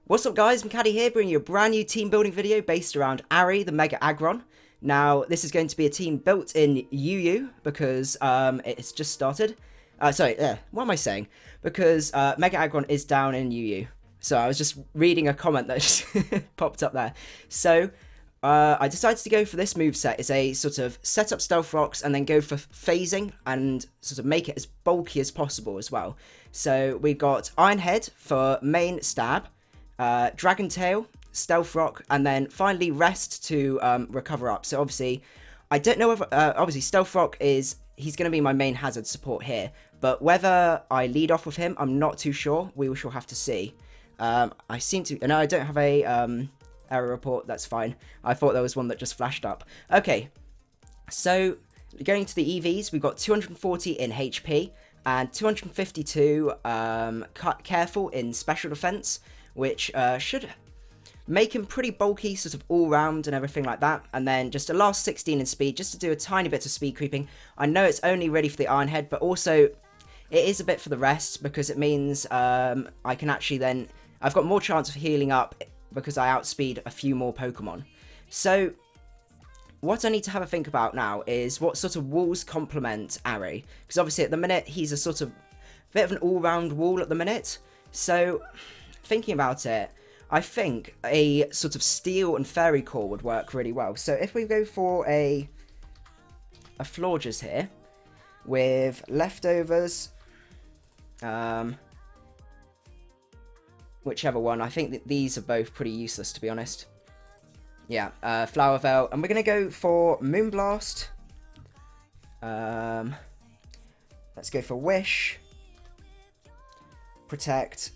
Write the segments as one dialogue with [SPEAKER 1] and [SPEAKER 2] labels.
[SPEAKER 1] What's up guys, macadii here, bringing you a brand new team building video based around Arry, the Mega Aggron. Now, this is going to be a team built in UU because it's just started. What am I saying? Because Mega Aggron is down in UU. So I was just reading a comment that just popped up there. So I decided to go for this moveset. It's a sort of set up Stealth Rocks and then go for phasing and sort of make it as bulky as possible as well. So we've got Iron Head for main stab. Dragon Tail, Stealth Rock, and then finally Rest to recover up. So obviously, I don't know if obviously Stealth Rock he's going to be my main hazard support here, but whether I lead off with him, I'm not too sure. We shall have to see. I don't have a error report. That's fine. I thought there was one that just flashed up. Okay, so going to the EVs, we've got 240 in HP and 252 careful in special defense, which should make him pretty bulky, sort of all round and everything like that. And then just a last 16 in speed, just to do a tiny bit of speed creeping. I know it's only ready for the Iron Head, but also it is a bit for the rest, because it means I can actually then... I've got more chance of healing up because I outspeed a few more Pokemon. So what I need to have a think about now is what sort of walls complement Arry. Because obviously at the minute, he's a sort of bit of an all-round wall at the minute. So... thinking about it, I think a sort of Steel and Fairy Core would work really well. So if we go for a Florges here with Leftovers, whichever one, I think that these are both pretty useless, to be honest. Yeah, Flower Veil, and we're going to go for Moonblast. Let's go for Wish, Protect.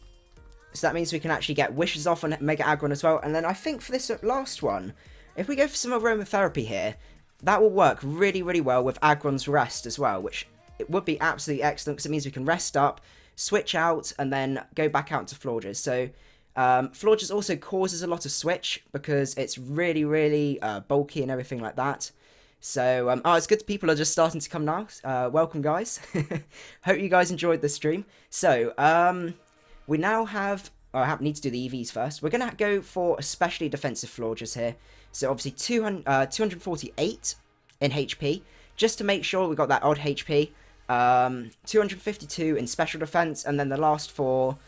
[SPEAKER 1] So that means we can actually get wishes off on Mega Aggron as well. And then I think for this last one, if we go for some aromatherapy here, that will work really, really well with Aggron's Rest as well, which it would be absolutely excellent because it means we can rest up, switch out, and then go back out to Florges. So Florges also causes a lot of switch because it's really, really bulky and everything like that. So, it's good people are just starting to come now. Welcome, guys. Hope you guys enjoyed the stream. So, we now have... I need to do the EVs first. We're going to go for especially defensive Florges here. So obviously 248 in HP. Just to make sure we got that odd HP. 252 in special defense. And then the last four...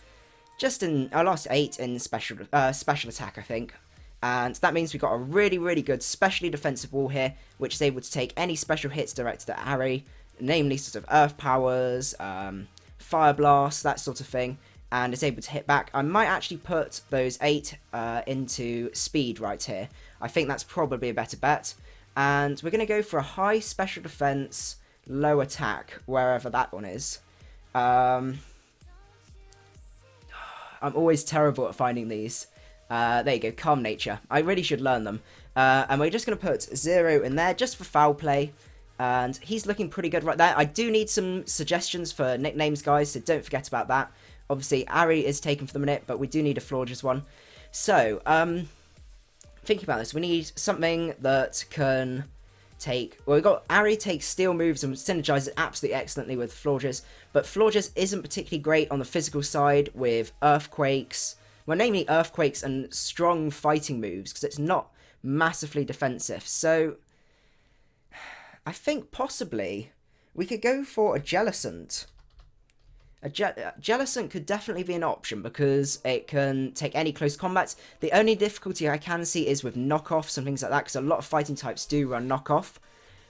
[SPEAKER 1] last 8 in special attack, I think. And that means we've got a really, really good specially defensive wall here, which is able to take any special hits directed at Arry. Namely sort of Earth Powers, Fire Blast, that sort of thing. And is able to hit back. I might actually put those 8 into speed right here. I think that's probably a better bet. And we're going to go for a high special defense, low attack, wherever that one is. I'm always terrible at finding these. There you go, Calm Nature. I really should learn them. And we're just going to put 0 in there, just for foul play. And he's looking pretty good right there. I do need some suggestions for nicknames, guys, so don't forget about that. Obviously, Arry is taken for the minute, but we do need a Florges one. So, thinking about this, we need something that can take... Well, we've got Arry takes steel moves and synergizes absolutely excellently with Florges, but Florges isn't particularly great on the physical side with Earthquakes. Well, namely Earthquakes and strong fighting moves, because it's not massively defensive. So, I think possibly we could go for a Jellicent. Jellicent could definitely be an option because it can take any close combats. The only difficulty I can see is with knockoffs and things like that, because a lot of fighting types do run knockoff.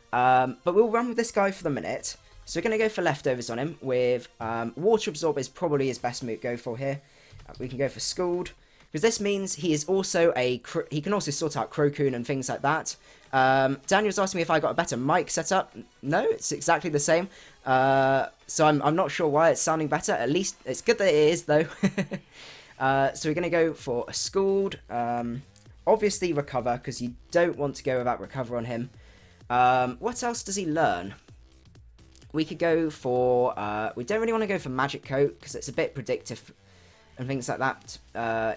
[SPEAKER 1] But we'll run with this guy for the minute. So we're going to go for Leftovers on him with Water Absorb is probably his best move to go for here. We can go for Scald, because this means he is also he can also sort out Crocoon and things like that. Daniel's asking me if I got a better mic setup. No, it's exactly the same. So I'm not sure why it's sounding better. At least it's good that it is, though. So we're going to go for a Scald. Obviously Recover, because you don't want to go without Recover on him. What else does he learn? We could go for... we don't really want to go for Magic Coat, because it's a bit predictive and things like that,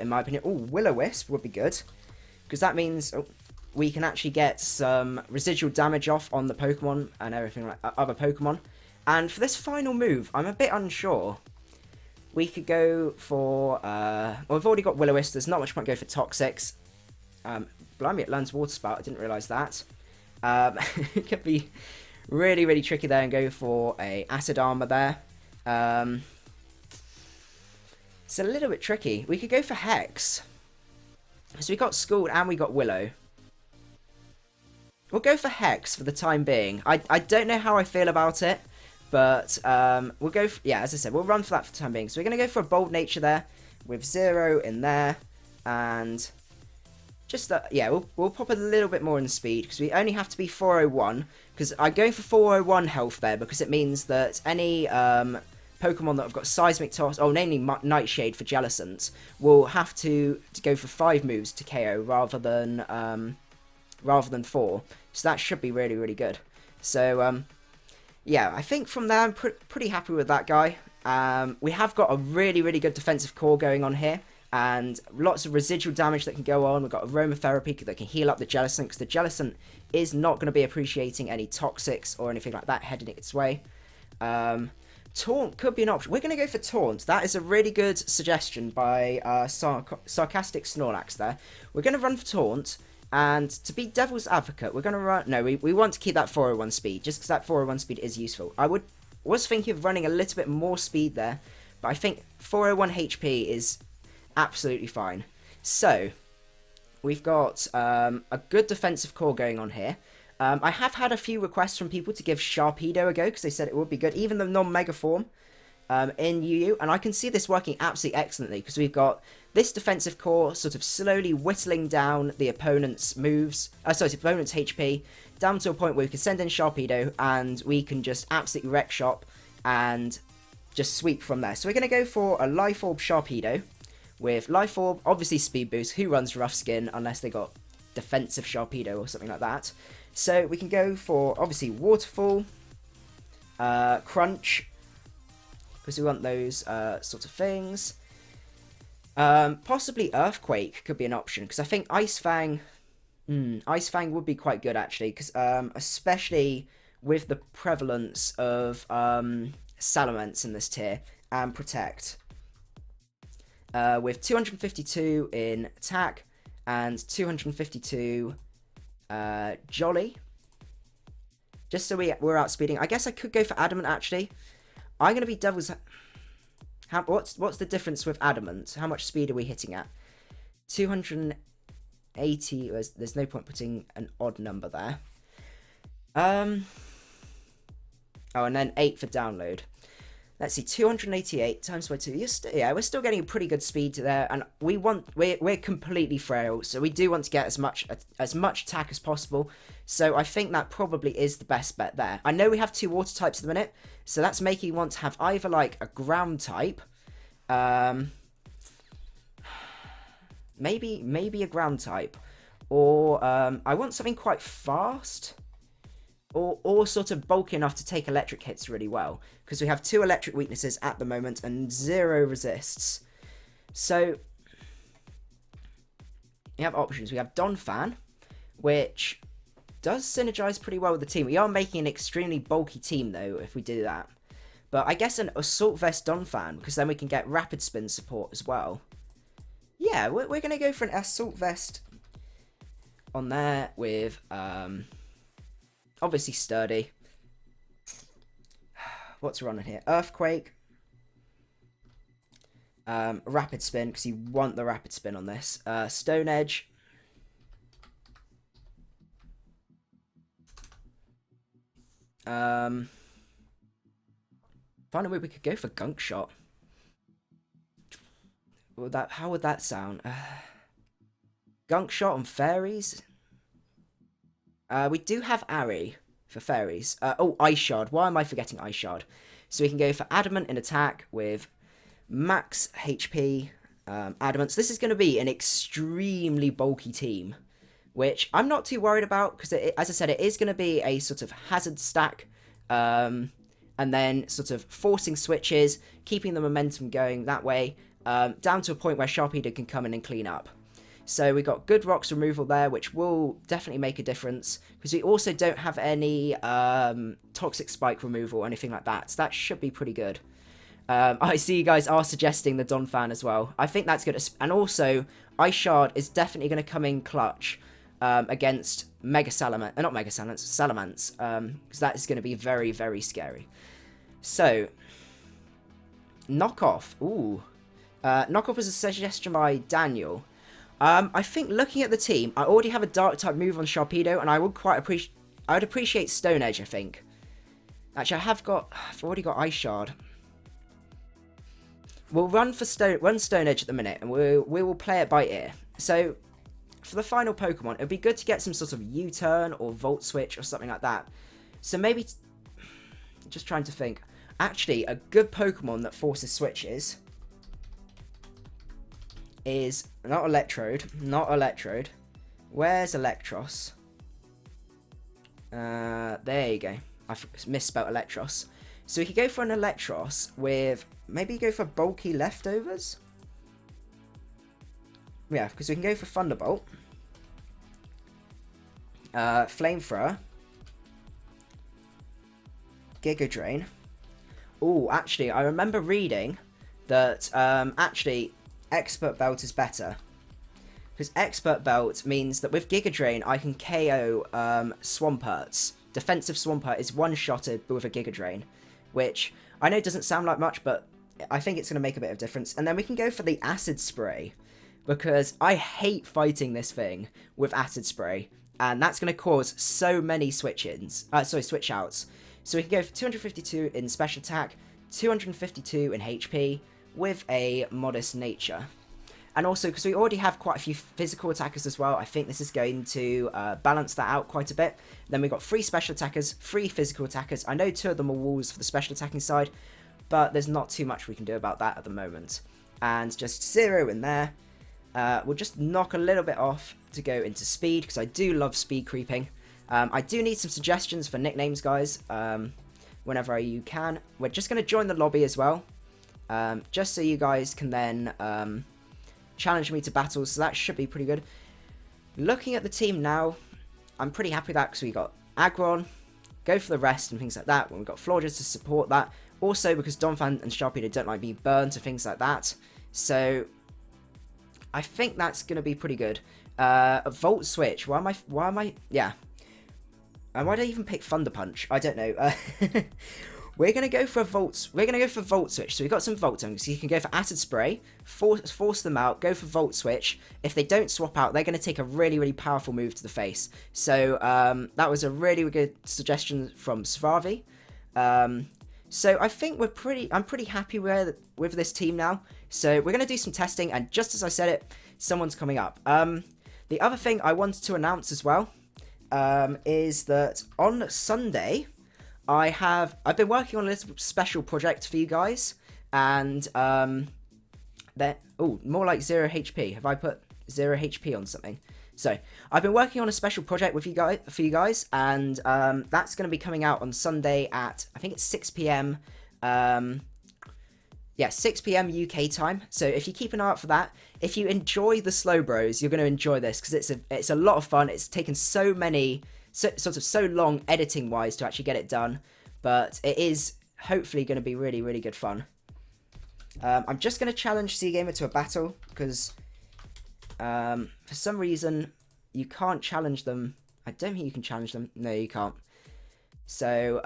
[SPEAKER 1] in my opinion. Oh, Will-O-Wisp would be good, because that means... we can actually get some residual damage off on the Pokemon and everything like other Pokemon. And for this final move, I'm a bit unsure. we could go for, well, we've already got Will-O-Wisp, there's not much point go for Toxics. Blimey, it learns Water Spout, I didn't realise that. It could be really, really tricky there and go for a Acid Armor there. It's a little bit tricky. We could go for Hex. So we got Scald and we got Willow. We'll go for Hex for the time being. I don't know how I feel about it, but we'll go for, yeah, as I said, we'll run for that for the time being. So we're going to go for a Bold Nature there with 0 in there, and just that, yeah, we'll pop a little bit more in speed because we only have to be 401, because I'm going for 401 health there because it means that any Pokemon that have got Seismic Toss, oh, namely Nightshade for Jellicent, will have to go for 5 moves to KO rather than 4. So that should be really, really good. So, yeah, I think from there I'm pretty happy with that guy. We have got a really, really good defensive core going on here, and lots of residual damage that can go on. We've got Aromatherapy that can heal up the Jellicent, because the Jellicent is not going to be appreciating any Toxics or anything like that heading its way. Taunt could be an option. We're going to go for Taunt. That is a really good suggestion by Sarcastic Snorlax there. We're going to run for Taunt. And to be devil's advocate, we're going to run... No, we want to keep that 401 speed, just because that 401 speed is useful. I was thinking of running a little bit more speed there, but I think 401 HP is absolutely fine. So, we've got a good defensive core going on here. I have had a few requests from people to give Sharpedo a go, because they said it would be good, even the non-mega form in UU, and I can see this working absolutely excellently, because we've got this defensive core sort of slowly whittling down the opponent's moves, the opponent's HP, down to a point where we can send in Sharpedo, and we can just absolutely wreck shop, and just sweep from there. So we're going to go for a Life Orb Sharpedo, with Life Orb, obviously Speed Boost, who runs Rough Skin, unless they got Defensive Sharpedo or something like that. So we can go for, obviously, Waterfall, Crunch, because we want those sort of things. Possibly Earthquake could be an option, because I think Ice Fang would be quite good, actually, because especially with the prevalence of Salamence in this tier, and Protect. With 252 in attack, and 252 Jolly. Just so we're outspeeding. I guess I could go for Adamant, actually. I'm going to be devil's... What's the difference with Adamant? How much speed are we hitting at? 280. There's no point putting an odd number there. Oh, and then 8 for download. Let's see, 288 times by 2. Yeah, we're still getting a pretty good speed there, and we're completely frail, so we do want to get as much attack as possible. So I think that probably is the best bet there. I know we have 2 water types at the minute, so that's making you want to have either like a ground type, maybe a ground type, or I want something quite fast. Or sort of bulky enough to take electric hits really well. Because we have 2 electric weaknesses at the moment and 0 resists. So, we have options. We have Donphan, which does synergize pretty well with the team. We are making an extremely bulky team, though, if we do that. But I guess an Assault Vest Donphan, because then we can get Rapid Spin support as well. Yeah, we're going to go for an Assault Vest on there with... obviously Sturdy. What's running here? Earthquake. Rapid Spin, because you want the Rapid Spin on this. Stone Edge. Find a way we could go for Gunk Shot. How would that sound? Gunk Shot on Fairies? We do have Arry for Fairies. Oh, Ice Shard. Why am I forgetting Ice Shard? So we can go for Adamant in attack with max HP Adamant. So this is going to be an extremely bulky team, which I'm not too worried about, because as I said, it is going to be a sort of hazard stack, and then sort of forcing switches, keeping the momentum going that way, down to a point where Sharpedo can come in and clean up. So we got good rocks removal there, which will definitely make a difference, because we also don't have any toxic spike removal or anything like that, so that should be pretty good. I see you guys are suggesting the Donphan as well. I think that's good. And also, Ice Shard is definitely going to come in clutch against Mega Salamence. Not Mega Salamence, Salamence. Because that is going to be very, very scary. So, Knockoff. Ooh. Knockoff was a suggestion by Daniel. I think looking at the team, I already have a Dark type move on Sharpedo, and I would appreciate Stone Edge, I think. Actually, I've already got Ice Shard. We'll run Stone Edge at the minute, and we will play it by ear. So, for the final Pokemon, it would be good to get some sort of U-turn or Volt Switch or something like that. So maybe, just trying to think. Actually, a good Pokemon that forces switches is not Electrode. Where's Electros? There you go. I misspelled Electros. So we could go for an Electros with, maybe go for bulky Leftovers? Yeah, because we can go for Thunderbolt. Flamethrower. Giga Drain. Oh, actually, I remember reading that, actually, Expert Belt is better. Because Expert Belt means that with Giga Drain, I can KO, Swamperts. Defensive Swampert is one-shotted with a Giga Drain, which I know doesn't sound like much, but I think it's going to make a bit of difference. And then we can go for the Acid Spray, because I hate fighting this thing with Acid Spray, and that's going to cause so many switch-outs. So we can go for 252 in Special Attack, 252 in HP, with a modest nature. And also, because we already have quite a few physical attackers as well, I think this is going to balance that out quite a bit. Then we've got 3 special attackers, 3 physical attackers. I know 2 of them are walls for the special attacking side, but there's not too much we can do about that at the moment. And just 0 in there. We'll just knock a little bit off to go into speed, because I do love speed creeping. I do need some suggestions for nicknames, guys, whenever you can. We're just going to join the lobby as well, just so you guys can then challenge me to battles, so that should be pretty good. Looking at the team now, I'm pretty happy with that, because we got Aggron, go for the rest and things like that, when we've got Florges to support that. Also, because Donphan and Sharpedo don't like being burnt and things like that. So, I think that's going to be pretty good. A Volt Switch, why am I, yeah. Why did I even pick Thunder Punch? I don't know. We're going to go for a Volt Switch. So we've got some Volt Tongues. So you can go for Acid Spray, force them out, go for Volt Switch. If they don't swap out, they're going to take a really, really powerful move to the face. So that was a really good suggestion from Svavi. So I think I'm pretty happy with this team now. So we're going to do some testing, and just as I said it, someone's coming up. The other thing I wanted to announce as well is that on Sunday, I've been working on a little special project for you guys, and more like 0 HP. Have I put 0 HP on something? So I've been working on a special project with you guys, and that's going to be coming out on Sunday at, I think it's 6 p.m. Yeah, 6 p.m. UK time. So if you keep an eye out for that, if you enjoy the Slow Bros, you're going to enjoy this, because it's a lot of fun. It's taken so long editing wise to actually get it done, but it is hopefully going to be really, really good fun. I'm just going to challenge Seagamer to a battle, because for some reason you can't challenge them. I don't think you can challenge them. No, you can't. So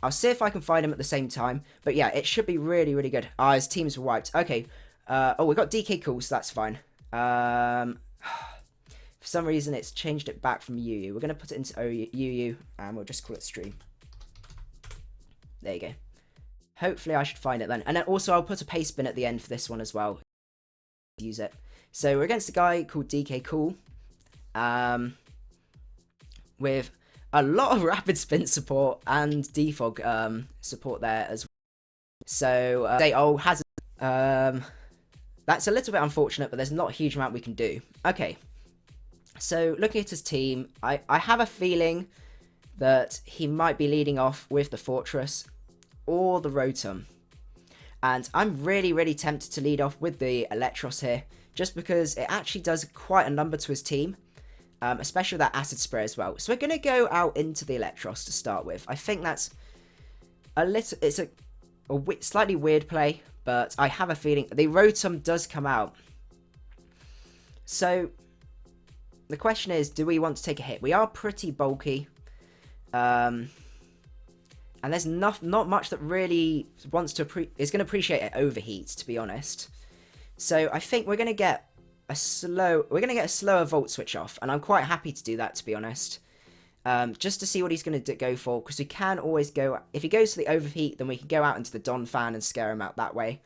[SPEAKER 1] I'll see if I can find him at the same time, but yeah, it should be really, really good. His teams were wiped. Okay. We got DK Cool, so that's fine. For some reason, it's changed it back from UU. We're going to put it into UU, and we'll just call it Stream. There you go. Hopefully, I should find it then. And then also, I'll put a paste bin at the end for this one as well. Use it. So, we're against a guy called DK Cool. With a lot of Rapid Spin support and Defog support there as well. So, that's a little bit unfortunate, but there's not a huge amount we can do. Okay. So, looking at his team, I have a feeling that he might be leading off with the Fortress or the Rotom. And I'm really, really tempted to lead off with the Electros here, just because it actually does quite a number to his team, especially that Acid Spray as well. So, we're going to go out into the Electros to start with. I think that's slightly weird play, but I have a feeling the Rotom does come out. So the question is, do we want to take a hit? We are pretty bulky. And there's not much that really wants to is going to appreciate it overheats, to be honest. So I think we're going to get a slower Volt Switch off, and I'm quite happy to do that, to be honest. Just to see what he's going to go for, because we can always go, if he goes to the overheat, then we can go out into the Donphan and scare him out that way.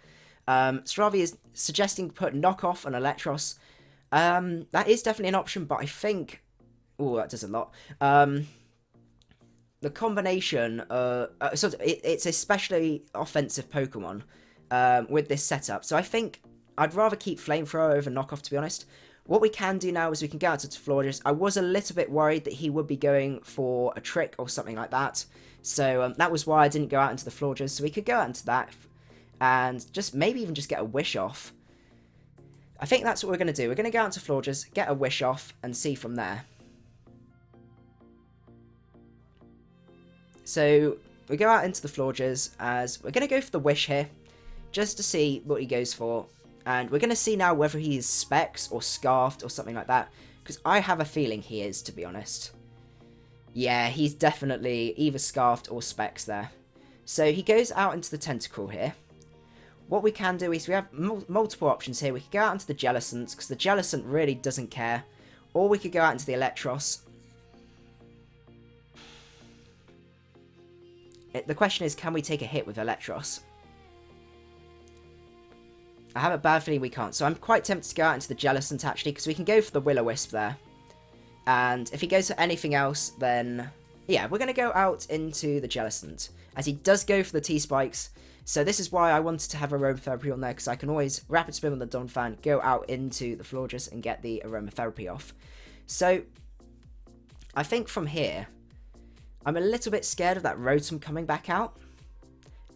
[SPEAKER 1] Stravi is suggesting put knockoff on Electros. That is definitely an option, but I think, oh, that does a lot. The combination, it's especially offensive Pokemon with this setup, so I think I'd rather keep Flamethrower over knockoff, to be honest. What we can do now is we can go out to Florges. I was a little bit worried that he would be going for a trick or something like that. So that was why I didn't go out into the Florges. So we could go out into that and just maybe even just get a Wish off. I think that's what we're going to do. We're going to go out into Florges, get a Wish off, and see from there. So we go out into the Florges as we're going to go for the Wish here, just to see what he goes for. And we're going to see now whether he is Specs or Scarfed or something like that. Because I have a feeling he is, to be honest. Yeah, he's definitely either Scarfed or Specs there. So he goes out into the Tentacle here. What we can do is we have multiple options here. We could go out into the Jellicent, because the Jellicent really doesn't care. Or we could go out into the Electros. The question is, can we take a hit with Electros? I have a bad feeling we can't, so I'm quite tempted to go out into the Jellicent, actually, because we can go for the Will-O-Wisp there. And if he goes for anything else, then, yeah, we're going to go out into the Jellicent, as he does go for the T-Spikes. So this is why I wanted to have Aromatherapy on there, because I can always Rapid Spin on the Donphan, go out into the Florges, and get the Aromatherapy off. So, I think from here, I'm a little bit scared of that Rotom coming back out.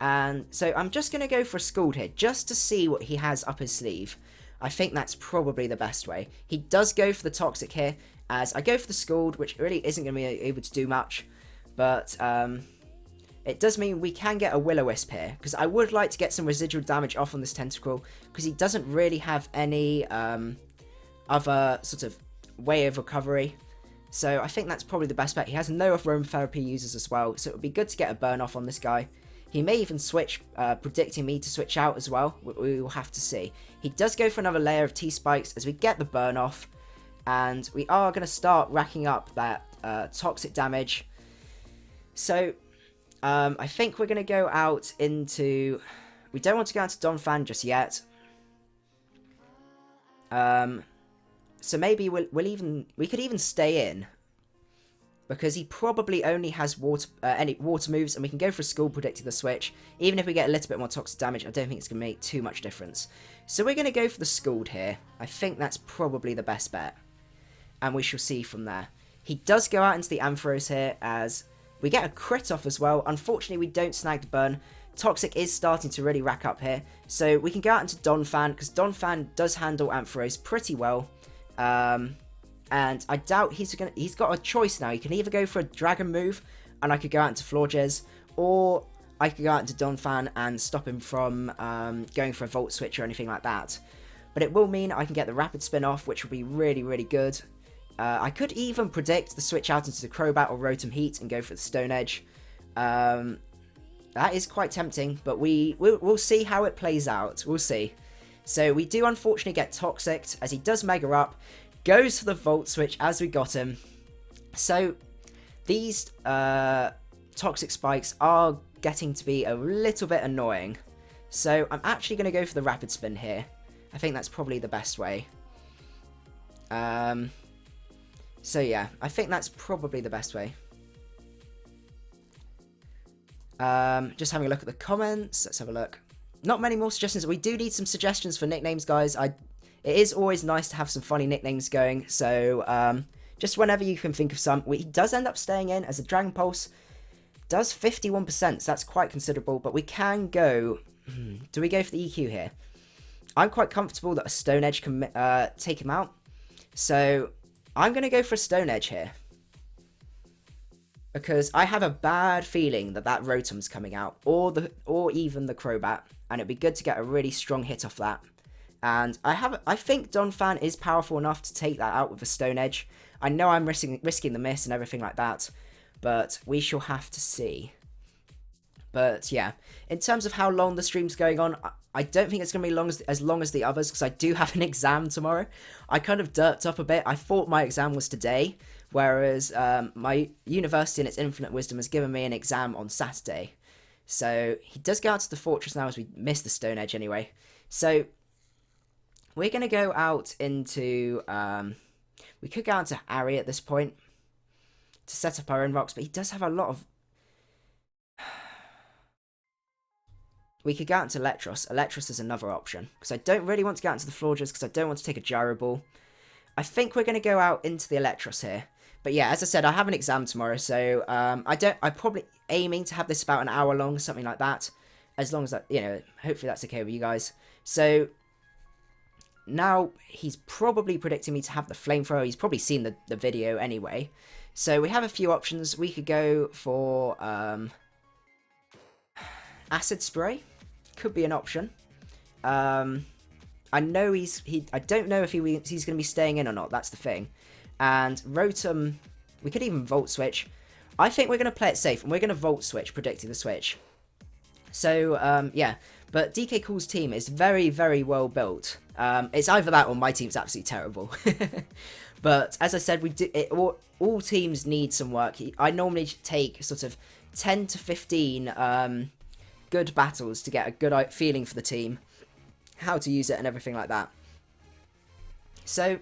[SPEAKER 1] And so I'm just going to go for a Scald here, just to see what he has up his sleeve. I think that's probably the best way. He does go for the Toxic here, as I go for the Scald, which really isn't going to be able to do much. But it does mean we can get a Will-O-Wisp here, because I would like to get some residual damage off on this Tentacle, because he doesn't really have any other sort of way of recovery. So I think that's probably the best bet. He has no Aromatherapy users as well, so it would be good to get a burn off on this guy. He may even switch, predicting me to switch out as well. We will have to see. He does go for another layer of T-Spikes as we get the burn off. And we are going to start racking up that toxic damage. So, I think we're going to go out into... We don't want to go into Donphan just yet. So maybe we could even stay in. Because he probably only has any water moves, and we can go for a Scald predicting the switch. Even if we get a little bit more toxic damage, I don't think it's going to make too much difference. So we're going to go for the Scald here. I think that's probably the best bet. And we shall see from there. He does go out into the Ampharos here, as we get a crit off as well. Unfortunately, we don't snag the burn. Toxic is starting to really rack up here. So we can go out into Donphan, because Donphan does handle Ampharos pretty well. And I doubt he's got a choice now. He can either go for a Dragon move, and I could go out into Florges, or I could go out into Donphan and stop him from going for a Volt Switch or anything like that. But it will mean I can get the Rapid Spin off, which will be really, really good. I could even predict the switch out into the Crobat or Rotom Heat and go for the Stone Edge. That is quite tempting, but we'll see how it plays out. We'll see. So we do unfortunately get Toxic, as he does Mega Up. Goes for the Volt Switch as we got him. So these Toxic Spikes are getting to be a little bit annoying. So I'm actually going to go for the Rapid Spin here. I think that's probably the best way. So yeah, I think that's probably the best way. Just having a look at the comments. Let's have a look. Not many more suggestions. We do need some suggestions for nicknames, guys. It is always nice to have some funny nicknames going, so just whenever you can think of some. He does end up staying in, as a Dragon Pulse does 51%, so that's quite considerable, but we can go... do we go for the EQ here? I'm quite comfortable that a Stone Edge can take him out, so I'm going to go for a Stone Edge here. because I have a bad feeling that that Rotom's coming out, or even the Crobat, and it'd be good to get a really strong hit off that. And I think Donphan is powerful enough to take that out with a Stone Edge. I know I'm risking the miss and everything like that, but we shall have to see. But yeah, in terms of how long the stream's going on, I don't think it's going to be as long as the others, because I do have an exam tomorrow. I kind of derped up a bit. I thought my exam was today, whereas my university in its infinite wisdom has given me an exam on Saturday. So he does go out to the fortress now, as we missed the Stone Edge anyway. So we're going to go out into... we could go out to Arry at this point to set up our own rocks, but he does have a lot of... We could go out to Electros. Electros is another option, because I don't really want to go out into the Florges, because I don't want to take a Gyro Ball. I think we're going to go out into the Electros here. But yeah, as I said, I have an exam tomorrow, so I'm probably aiming to have this about an hour long, something like that. As long as that, hopefully that's okay with you guys. So now he's probably predicting me to have the Flamethrower. He's probably seen the video anyway. So we have a few options. We could go for Acid Spray. Could be an option. I know I don't know if he's going to be staying in or not. That's the thing. And Rotom, we could even Volt Switch. I think we're going to play it safe, and we're going to Volt Switch, predicting the switch. So, yeah. But DK Cool's team is very, very well built. It's either that or my team's absolutely terrible. But, as I said, all teams need some work. I normally take sort of 10 to 15 good battles to get a good feeling for the team, how to use it and everything like that. So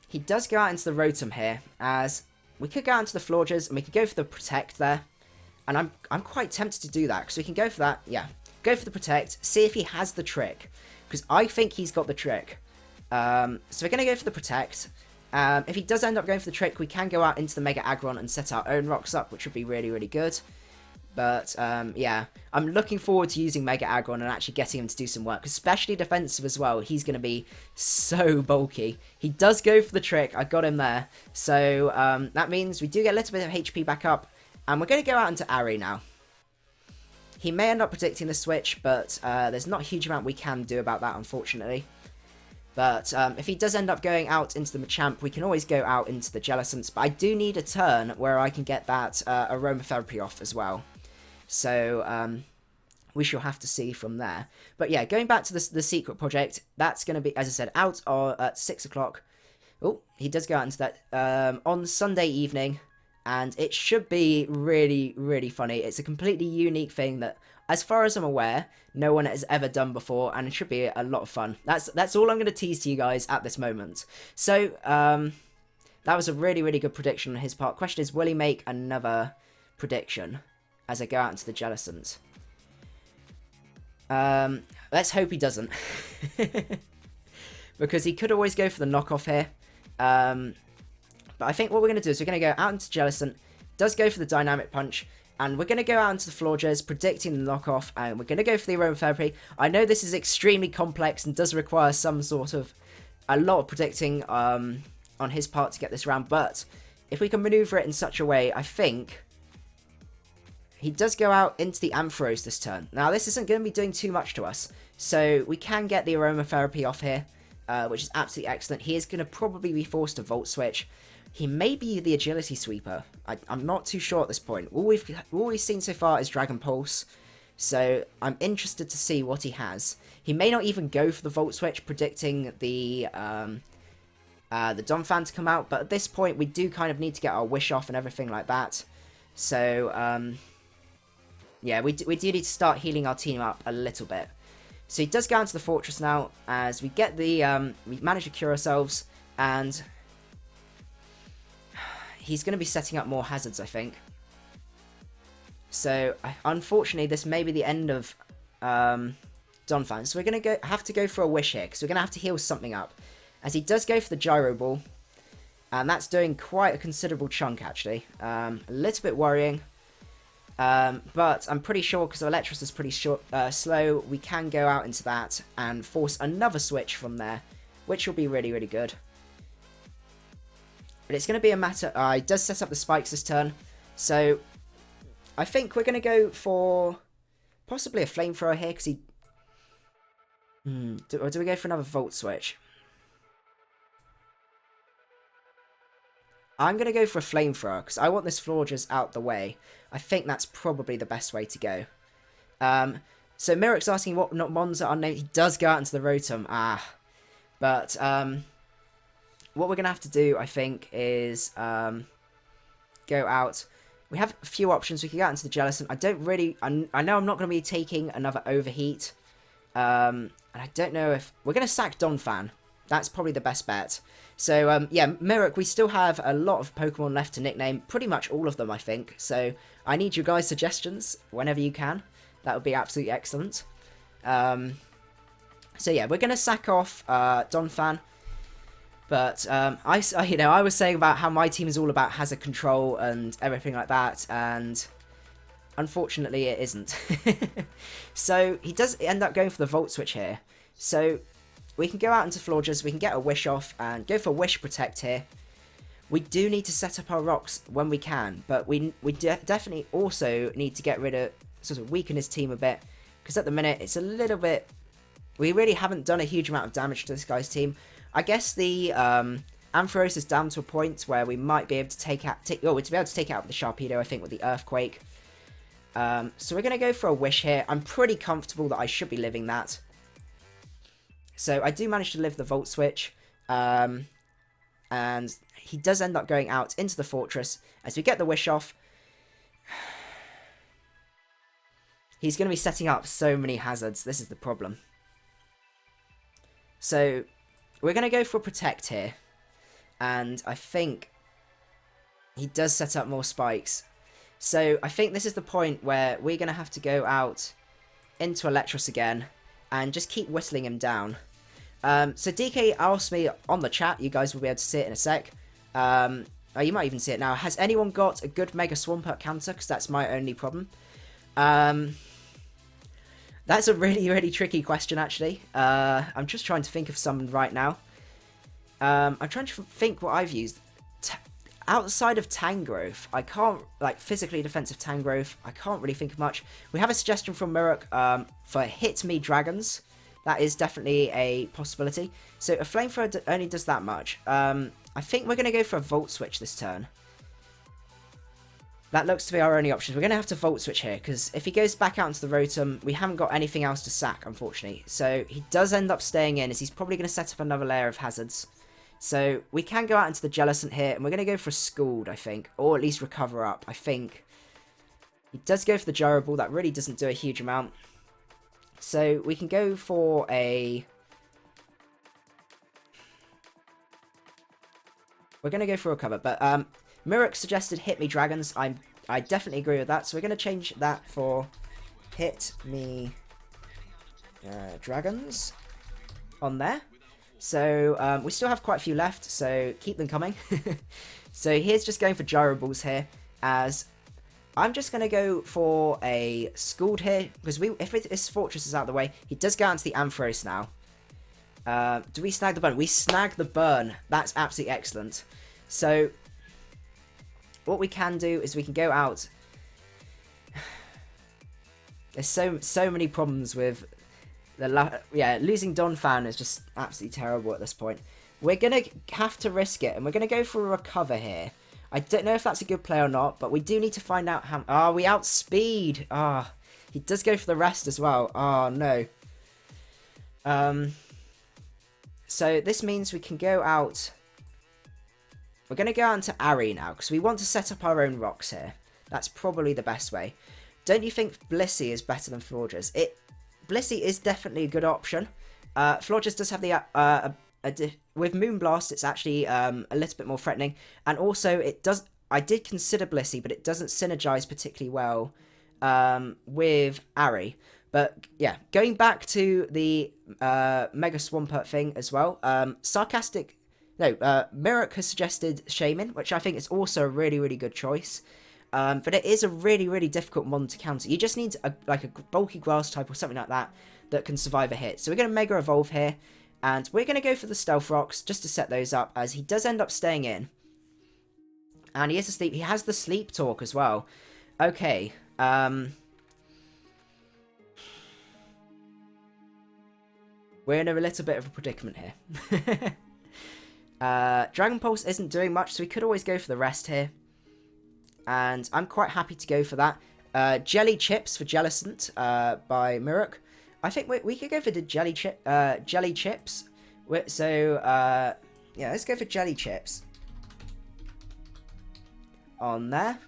[SPEAKER 1] he does go out into the Rotom here, as we could go out into the Florges and we could go for the Protect there, and I'm quite tempted to do that, because we can go for that. Yeah, go for the Protect, see if he has the trick, because I think he's got the trick. So we're going to go for the Protect. If he does end up going for the trick, we can go out into the Mega Aggron and set our own rocks up, which would be really, really good. But, yeah, I'm looking forward to using Mega Aggron and actually getting him to do some work, especially defensive as well. He's going to be so bulky. He does go for the trick. I got him there. So, that means we do get a little bit of HP back up, and we're going to go out into Arry now. He may end up predicting the switch, but there's not a huge amount we can do about that, unfortunately. But if he does end up going out into the Machamp, we can always go out into the Jellicent. But I do need a turn where I can get that Aromatherapy off as well. So, we shall have to see from there. But yeah, going back to the secret project, that's going to be, as I said, out at 6 o'clock. Oh, he does go out into that on Sunday evening, and it should be really, really funny. It's a completely unique thing that, as far as I'm aware, no one has ever done before, and it should be a lot of fun. That's all I'm going to tease to you guys at this moment. So, that was a really, really good prediction on his part. Question is, will he make another prediction as I go out into the Jellicent? Let's hope he doesn't. Because he could always go for the knockoff here. But I think what we're going to do is we're going to go out into Jellicent. Does go for the Dynamic Punch. And we're going to go out into the Florges, predicting the knockoff. And we're going to go for the Aromatherapy. I know this is extremely complex and does require a lot of predicting on his part to get this round. But if we can maneuver it in such a way, I think he does go out into the Ampharos this turn. Now, this isn't going to be doing too much to us, so we can get the Aromatherapy off here, which is absolutely excellent. He is going to probably be forced to Volt Switch. He may be the Agility Sweeper. I'm not too sure at this point. All we've seen so far is Dragon Pulse, so I'm interested to see what he has. He may not even go for the Volt Switch, predicting the Donphan to come out, but at this point, we do kind of need to get our wish off and everything like that. So, yeah, we do need to start healing our team up a little bit. So he does go into the fortress now, as we get the, we manage to cure ourselves, and he's going to be setting up more hazards, I think. So, unfortunately, this may be the end of Donphan. So we're going to have to go for a wish here, because we're going to have to heal something up. As he does go for the Gyro Ball, and that's doing quite a considerable chunk, actually. A little bit worrying. But I'm pretty sure, because Electros is pretty slow, we can go out into that and force another switch from there, which will be really, really good. But it's going to be a matter... he does set up the spikes this turn. So I think we're going to go for possibly a flamethrower here, because he... or do we go for another Volt Switch? I'm going to go for a flamethrower, because I want this Florges out the way. I think that's probably the best way to go. So Mirok's asking what mons are unnamed. He does go out into the Rotom. But what we're going to have to do, I think, is go out. We have a few options. We can go out into the Jellicent. I don't really... I know I'm not going to be taking another Overheat. And I don't know if... We're going to sack Donphan. That's probably the best bet. So, yeah, Mirok, we still have a lot of Pokemon left to nickname. Pretty much all of them, I think. So, I need your guys' suggestions whenever you can. That would be absolutely excellent. So, yeah, we're going to sack off Donphan. But, I was saying about how my team is all about hazard control and everything like that. And, unfortunately, it isn't. So, he does end up going for the Volt Switch here. So... we can go out into Florges, we can get a Wish off, and go for Wish Protect here. We do need to set up our rocks when we can, but we definitely also need to get rid of, sort of weaken his team a bit, because at the minute it's a little bit, we really haven't done a huge amount of damage to this guy's team. I guess the Ampharos is down to a point where we might be able to take out, to be able to take out the Sharpedo, I think, with the Earthquake. So we're going to go for a Wish here. I'm pretty comfortable that I should be living that. So I do manage to live the Volt Switch, and he does end up going out into the Fortress. As we get the Wish off, he's going to be setting up so many hazards. This is the problem. So we're going to go for Protect here, and I think he does set up more spikes. So I think this is the point where we're going to have to go out into Electros again, and just keep whittling him down. So DK asked me on the chat, you guys will be able to see it in a sec. You might even see it now. Has anyone got a good Mega Swampert counter? Because that's my only problem. That's a really, really tricky question, actually. I'm just trying to think of someone right now. I'm trying to think what I've used. Outside of Tangrowth, I can't, like, physically defensive Tangrowth, I can't really think of much. We have a suggestion from Mirok for Hit Me Dragons. That is definitely a possibility. So a Flamethrower only does that much. I think we're going to go for a Volt Switch this turn. That looks to be our only option. We're going to have to Volt Switch here, because if he goes back out into the Rotom, we haven't got anything else to sack, unfortunately. So he does end up staying in, as he's probably going to set up another layer of hazards. So we can go out into the Jellicent here, and we're going to go for a Scald, I think. Or at least Recover Up, I think. He does go for the Gyro Ball. That really doesn't do a huge amount. So we can go for a... We're going to go for a Recover. But Mirok suggested Hit Me Dragons. I definitely agree with that. So we're going to change that for Hit Me Dragons on there. So, we still have quite a few left, so keep them coming. So, here's just going for Gyro Balls here, as I'm just going to go for a Scald here, because if this Fortress is out of the way, he does go out into the Ampharos now. Do we snag the burn? We snag the burn. That's absolutely excellent. So, what we can do is we can go out. There's so many problems with... losing Donphan is just absolutely terrible at this point. We're going to have to risk it, and we're going to go for a Recover here. I don't know if that's a good play or not, but we do need to find out how... we outspeed! He does go for the rest as well. No. So this means we can go out... We're going to go out into Arry now, because we want to set up our own rocks here. That's probably the best way. Don't you think Blissey is better than Florges? Blissey is definitely a good option. Florges does have the... with Moonblast, it's actually a little bit more threatening. And also, it does... I did consider Blissey, but it doesn't synergize particularly well with Arry. But, yeah, going back to the Mega Swampert thing as well. Mirok has suggested Shaman, which I think is also a really, really good choice. But it is a really, really difficult mon to counter. You just need a bulky grass type or something like that can survive a hit. So we're going to Mega Evolve here. And we're going to go for the Stealth Rocks just to set those up, as he does end up staying in. And he is asleep. He has the sleep talk as well. Okay. We're in a little bit of a predicament here. Dragon Pulse isn't doing much, so we could always go for the rest here. And I'm quite happy to go for that. Jelly Chips for Jellicent by Mirok. I think we could go for the Jelly Chips. So, yeah, let's go for Jelly Chips. On there.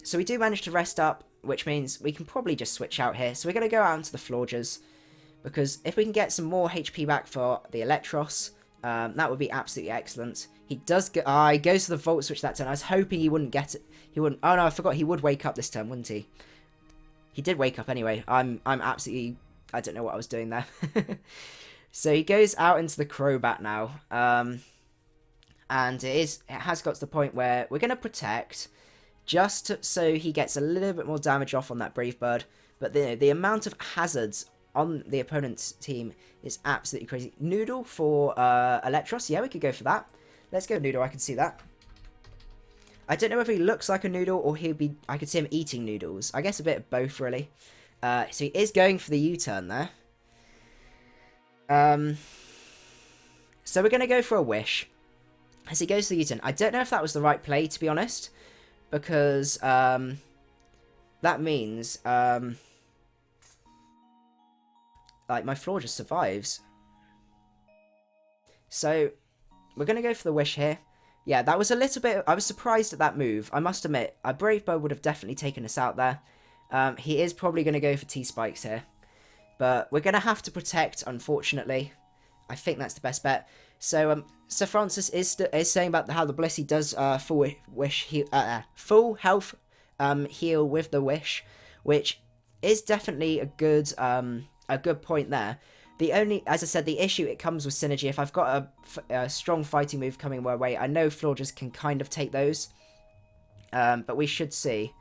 [SPEAKER 1] So we do manage to rest up, which means we can probably just switch out here. So we're going to go out into the Florges, because if we can get some more HP back for the Electros, that would be absolutely excellent. He does go, he goes to the Volt Switch that turn. I was hoping he wouldn't get it. He wouldn't. Oh no, I forgot he would wake up this turn, wouldn't he? He did wake up anyway. I'm absolutely, I don't know what I was doing there. So he goes out into the Crobat now. And it has got to the point where we're going to protect just so he gets a little bit more damage off on that Brave Bird. But the amount of hazards on the opponent's team is absolutely crazy. Noodle for Electros. Yeah, we could go for that. Let's go Noodle. I can see that. I don't know if he looks like a noodle or I could see him eating noodles. I guess a bit of both, really. So he is going for the U-turn there. So we're going to go for a Wish as he goes to the U-turn. I don't know if that was the right play, to be honest, because that means like my Floor just survives. So we're going to go for the Wish here. Yeah, that was a little bit... I was surprised at that move. I must admit, a Brave Bird would have definitely taken us out there. He is probably going to go for T-Spikes here. But we're going to have to protect, unfortunately. I think that's the best bet. So, Sir Francis is saying about how the Blissey does full health heal with the Wish, which is definitely a good point there. The only, as I said, the issue, it comes with synergy. If I've got a strong fighting move coming my way, I know Florges can kind of take those. But we should see.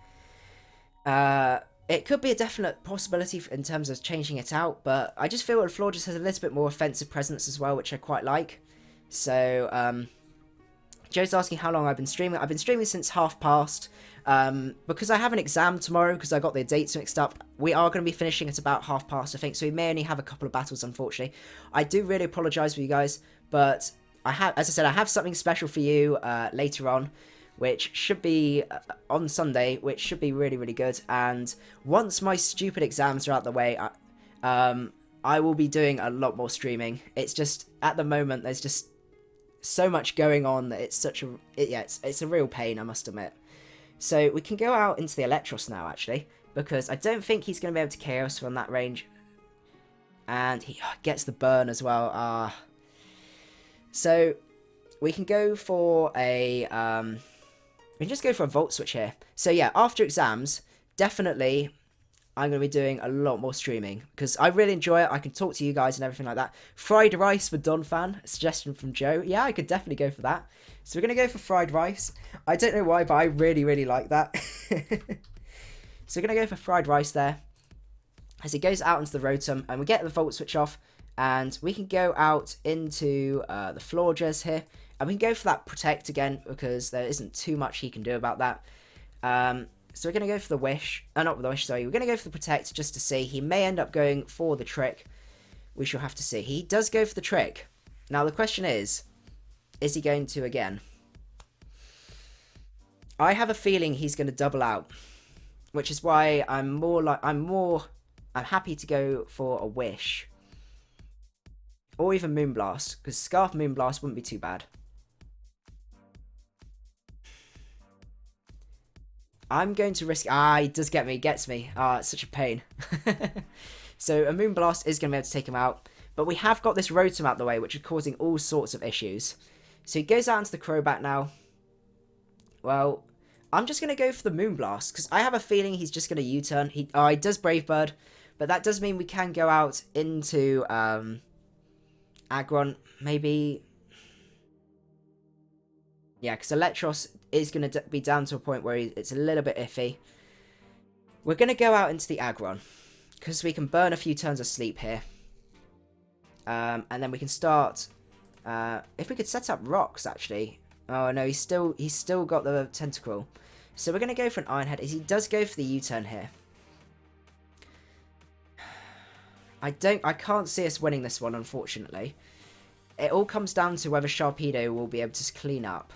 [SPEAKER 1] It could be a definite possibility in terms of changing it out, but I just feel that Florges has a little bit more offensive presence as well, which I quite like. So, Joe's asking how long I've been streaming. I've been streaming since past. Because I have an exam tomorrow, because I got the dates mixed up, we are going to be finishing at about past, I think, so we may only have a couple of battles, unfortunately. I do really apologise for you guys, but as I said, I have something special for you later on, which should be on Sunday, which should be really, really good. And once my stupid exams are out the way, I will be doing a lot more streaming. It's just, at the moment, there's just so much going on that it's such a... it's a real pain, I must admit. So we can go out into the Electros now, actually, because I don't think he's going to be able to KO us from that range. And he gets the burn as well. So we can go for a... we can just go for a Volt Switch here. So yeah, after exams, definitely I'm going to be doing a lot more streaming, because I really enjoy it. I can talk to you guys and everything like that. Fried rice for Don Fan, a suggestion from Joe. Yeah, I could definitely go for that. So we're going to go for fried rice. I don't know why, but I really, really like that. So we're going to go for fried rice there. As it goes out into the Rotom, and we get the Volt Switch off, and we can go out into the Florges here. And we can go for that Protect again, because there isn't too much he can do about that. So we're going to go for the Wish. Not the Wish, sorry. We're going to go for the Protect just to see. He may end up going for the Trick. We shall have to see. He does go for the Trick. Now the question is he going to again? I have a feeling he's going to double out, which is why I'm happy to go for a Wish. Or even Moonblast, because Scarf Moonblast wouldn't be too bad. I'm going to risk... he does get me, gets me. It's such a pain. So a Moonblast is going to be able to take him out. But we have got this Rotom out the way, which is causing all sorts of issues. So he goes out into the Crobat now. Well, I'm just going to go for the Moonblast, because I have a feeling he's just going to U-turn. He does Brave Bird, but that does mean we can go out into Aggron, maybe... Yeah, because Electros is going to be down to a point where it's a little bit iffy. We're going to go out into the Aggron, because we can burn a few turns of sleep here. And then we can start... if we could set up rocks, actually, Oh no, he's still got the tentacle. So we're going to go for an Iron Head. He does go for the U-turn here. I can't see us winning this one, unfortunately. It all comes down to whether Sharpedo will be able to clean up.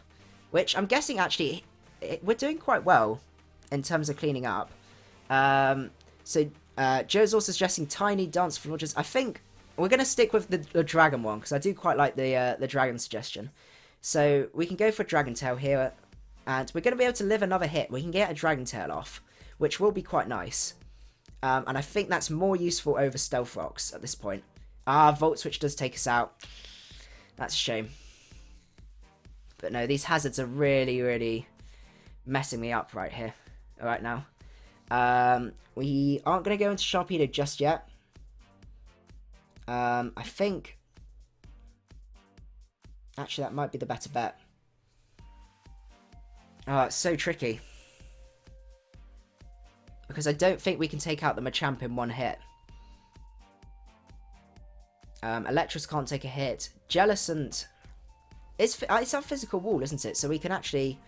[SPEAKER 1] Which I'm guessing, actually, we're doing quite well in terms of cleaning up. Joe's also suggesting Tiny Dance Florges. I think we're going to stick with the Dragon one, because I do quite like the Dragon suggestion. So we can go for Dragon Tail here, and we're going to be able to live another hit. We can get a Dragon Tail off, which will be quite nice. And I think that's more useful over Stealth Rocks at this point. Volt Switch does take us out. That's a shame. But no, these hazards are really, really messing me up right here, right now. We aren't going to go into Sharpedo just yet. I think... Actually, that might be the better bet. Oh, it's so tricky. Because I don't think we can take out the Machamp in one hit. Electros can't take a hit. Jellicent... It's our physical wall, isn't it? So we can actually...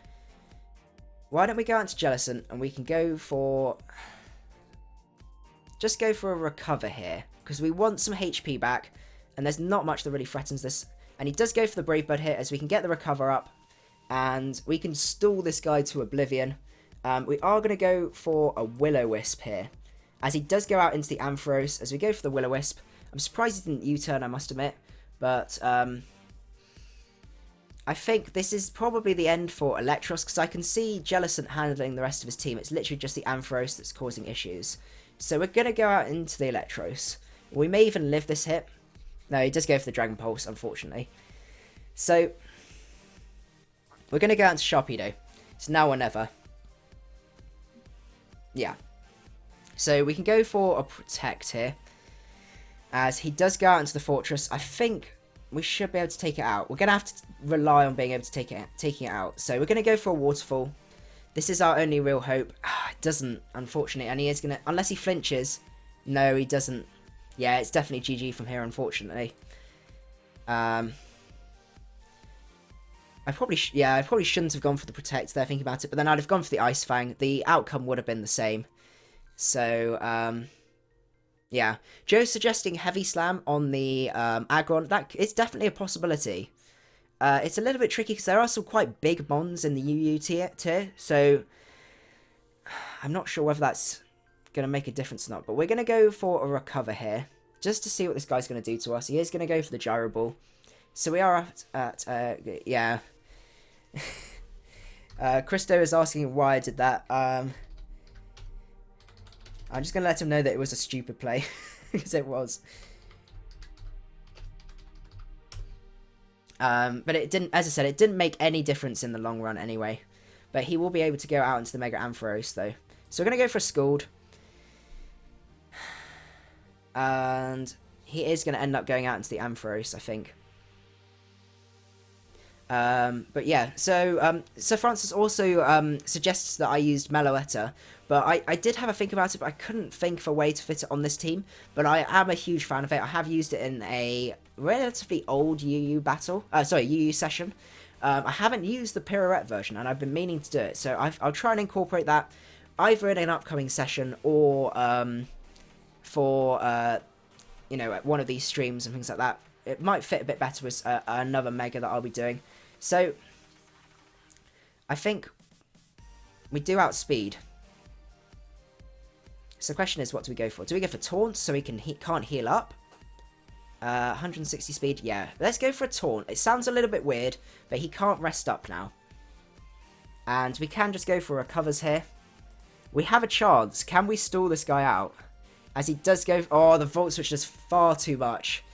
[SPEAKER 1] Why don't we go out to Jellicent and we can go for... Just go for a Recover here. Because we want some HP back. And there's not much that really threatens this. And he does go for the Brave Bird here as we can get the Recover up. And we can stall this guy to oblivion. We are going to go for a Will-O-Wisp here. As he does go out into the Ampharos. As we go for the Will-O-Wisp. I'm surprised he didn't U-turn, I must admit. But I think this is probably the end for Electros. Because I can see Jellicent handling the rest of his team. It's literally just the Ampharos that's causing issues. So we're going to go out into the Electros. We may even live this hit. No, he does go for the Dragon Pulse, unfortunately. So we're going to go out into Sharpedo. It's now or never. Yeah. So we can go for a Protect here. As he does go out into the Fortress. I think we should be able to take it out. We're going to have to rely on being able to taking it out. So we're going to go for a Waterfall. This is our only real hope. It doesn't, unfortunately. And he is going to... Unless he flinches. No, he doesn't. Yeah, it's definitely GG from here, unfortunately. I probably shouldn't have gone for the Protect there, thinking about it. But then I'd have gone for the Ice Fang. The outcome would have been the same. So, yeah. Joe's suggesting Heavy Slam on the Aggron. That is definitely a possibility. It's a little bit tricky because there are some quite big mons in the UU tier. So, I'm not sure whether that's going to make a difference or not. But we're going to go for a Recover here. Just to see what this guy's going to do to us. He is going to go for the Gyro Ball. So we are at yeah. Christo is asking why I did that. I'm just going to let him know that it was a stupid play. Because it was. But it didn't, as I said, it didn't make any difference in the long run anyway. But he will be able to go out into the Mega Ampharos though. So we're going to go for a Scald. And he is going to end up going out into the Ampharos, I think. But yeah, so Sir Francis also suggests that I used Meloetta, but I did have a think about it, but I couldn't think of a way to fit it on this team. But I am a huge fan of it. I have used it in a relatively old UU battle, UU session. I haven't used the Pirouette version, and I've been meaning to do it, so I'll try and incorporate that either in an upcoming session or for you know, one of these streams and things like that. It might fit a bit better with another Mega that I'll be doing. So, I think we do outspeed. So the question is, what do we go for? Do we go for Taunt so he can't heal up? 160 speed, yeah. Let's go for a Taunt. It sounds a little bit weird, but he can't rest up now. And we can just go for Recovers here. We have a chance. Can we stall this guy out? As he does go... Oh, the Volt Switch does far too much.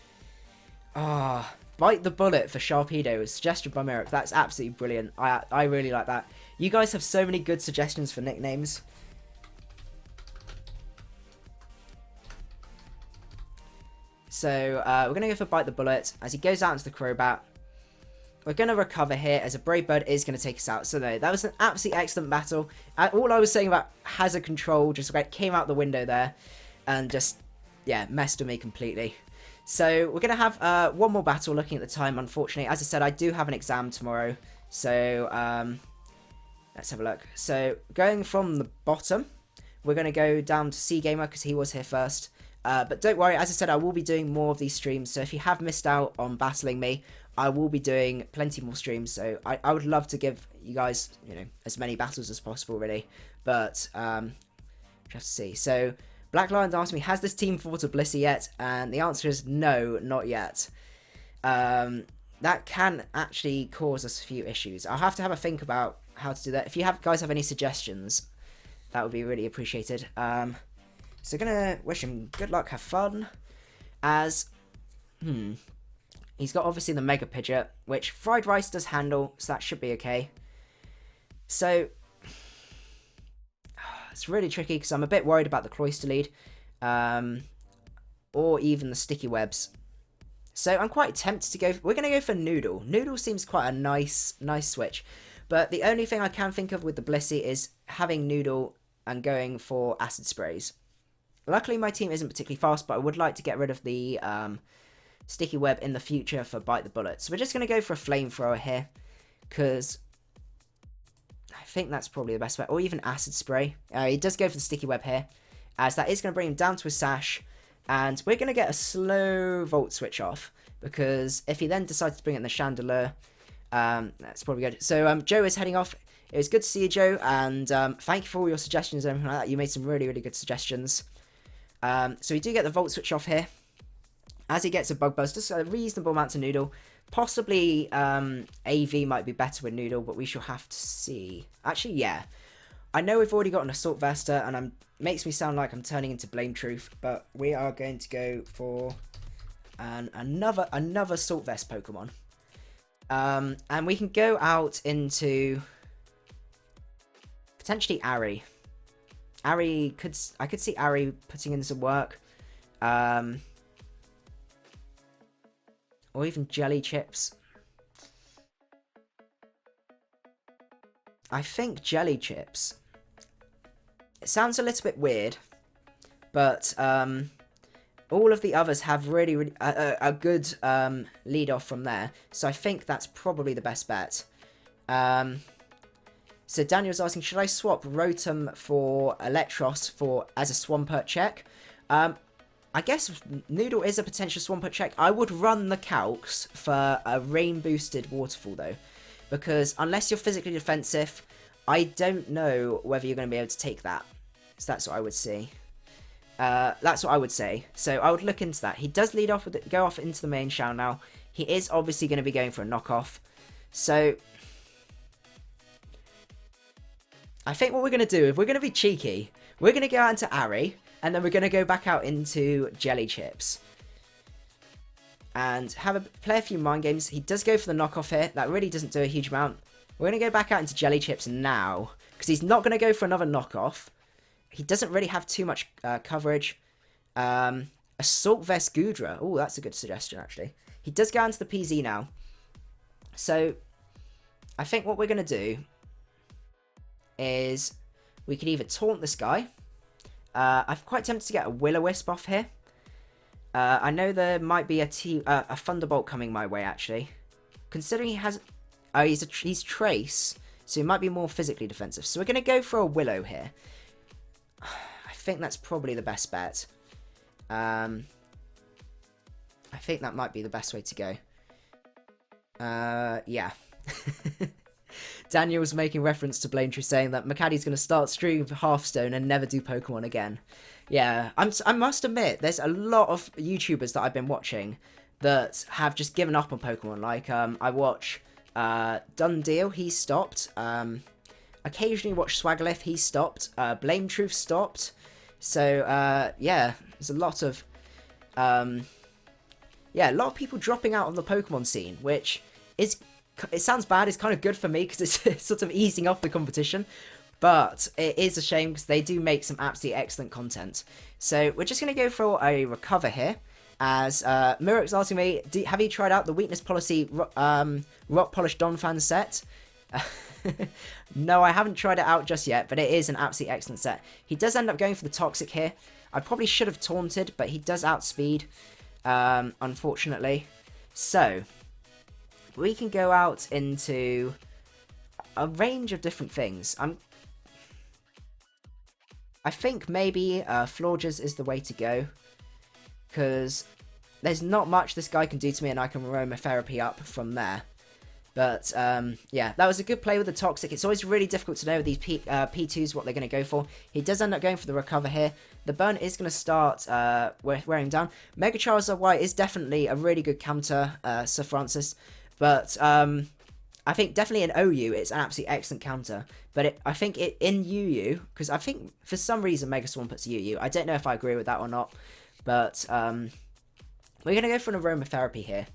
[SPEAKER 1] Ah... Bite the Bullet for Sharpedo is suggested by Merrick. That's absolutely brilliant. I really like that. You guys have so many good suggestions for nicknames. So, we're going to go for Bite the Bullet as he goes out into the Crobat. We're going to Recover here as a Brave Bird is going to take us out. So, no, that was an absolutely excellent battle. All I was saying about hazard control just came out the window there and just, yeah, messed with me completely. So, we're going to have one more battle looking at the time, unfortunately. As I said, I do have an exam tomorrow. So let's have a look. So going from the bottom, we're going to go down to C Gamer because he was here first. But don't worry, as I said, I will be doing more of these streams. So if you have missed out on battling me, I will be doing plenty more streams. So I would love to give you guys, as many battles as possible, really. But we have to see. So Black Lion asked me, has this team fought a Blissey yet? And the answer is no, not yet. That can actually cause us a few issues. I'll have to have a think about how to do that. If you guys have any suggestions, that would be really appreciated. So gonna wish him good luck, have fun. As he's got obviously the Mega Pidgeot, which Fried Rice does handle, so that should be okay. So it's really tricky because I'm a bit worried about the Cloyster lead, or even the Sticky Webs. So I'm quite tempted to go. We're gonna go for Noodle. Noodle seems quite a nice switch, but the only thing I can think of with the Blissey is having Noodle and going for Acid Sprays. Luckily, my team isn't particularly fast, but I would like to get rid of the Sticky Web in the future for Bite the Bullet. So we're just going to go for a Flamethrower here, because I think that's probably the best bet. Or even Acid Spray. He does go for the Sticky Web here, as that is going to bring him down to his Sash. And we're going to get a slow Volt Switch off, because if he then decides to bring in the Chandelure, that's probably good. So Joe is heading off. It was good to see you, Joe, and thank you for all your suggestions and everything like that. You made some really, really good suggestions. So we do get the Volt Switch off here. As he gets a Bug Buzz, just a reasonable amount to Noodle. Possibly AV might be better with Noodle, but we shall have to see. Actually, yeah. I know we've already got an Assault Vesta, and makes me sound like I'm turning into Blame Truth, but we are going to go for another Assault Vest Pokemon. And we can go out into potentially Arry. I could see Arry putting in some work. Or even Jelly Chips. I think Jelly Chips. It sounds a little bit weird, but all of the others have really a good lead off from there. So I think that's probably the best bet. So Daniel's asking, should I swap Rotom for Electros as a Swampert check? I guess Noodle is a potential Swampert check. I would run the calcs for a Rain Boosted Waterfall though, because unless you're physically defensive, I don't know whether you're going to be able to take that. So that's what I would see. That's what I would say. So I would look into that. He does lead off with it, go off into the main shell now. He is obviously going to be going for a knockoff. So I think what we're going to do, if we're going to be cheeky, we're going to go out into Arry, and then we're going to go back out into Jelly Chips. And play a few mind games. He does go for the knockoff here. That really doesn't do a huge amount. We're going to go back out into Jelly Chips now, because he's not going to go for another knockoff. He doesn't really have too much coverage. Assault Vest Goodra. Oh, that's a good suggestion, actually. He does go into the PZ now. So I think what we're going to do is we could either taunt this guy. I'm quite tempted to get a Will-O-Wisp off here. I know there might be a Thunderbolt coming my way, actually. Considering he has... Oh, he's Trace, so he might be more physically defensive. So we're going to go for a Willow here. I think that's probably the best bet. I think that might be the best way to go. Yeah. Daniel was making reference to Blame True, saying that Macadie's going to start streaming for Hearthstone and never do Pokemon again. Yeah, I must admit, there's a lot of YouTubers that I've been watching that have just given up on Pokemon. Like, I watch Done Deal, he stopped. Occasionally watch Swaggerlift, he stopped. Blame Truth stopped. So, yeah, there's a lot of... yeah, a lot of people dropping out on the Pokemon scene, which is... It sounds bad, it's kind of good for me because it's sort of easing off the competition, but it is a shame because they do make some absolutely excellent content. So we're just going to go for a recover here, as Murek's asking me, have you tried out the Weakness Policy Rock Polish Donphan set? No, I haven't tried it out just yet, but it is an absolutely excellent set. He does end up going for the Toxic here. I probably should have taunted, but he does outspeed, unfortunately. So we can go out into a range of different things. I think maybe Florges is the way to go, because there's not much this guy can do to me, and I can aromatherapy up from there. But, yeah, that was a good play with the Toxic. It's always really difficult to know with these P2s what they're going to go for. He does end up going for the Recover here. The Burn is going to start wearing him down. Mega Charizard Y is definitely a really good counter, Sir Francis. But, I think definitely in OU, it's an absolutely excellent counter. But I think in UU, because I think for some reason Mega Swampert UU. I don't know if I agree with that or not. But, we're going to go for an aromatherapy here.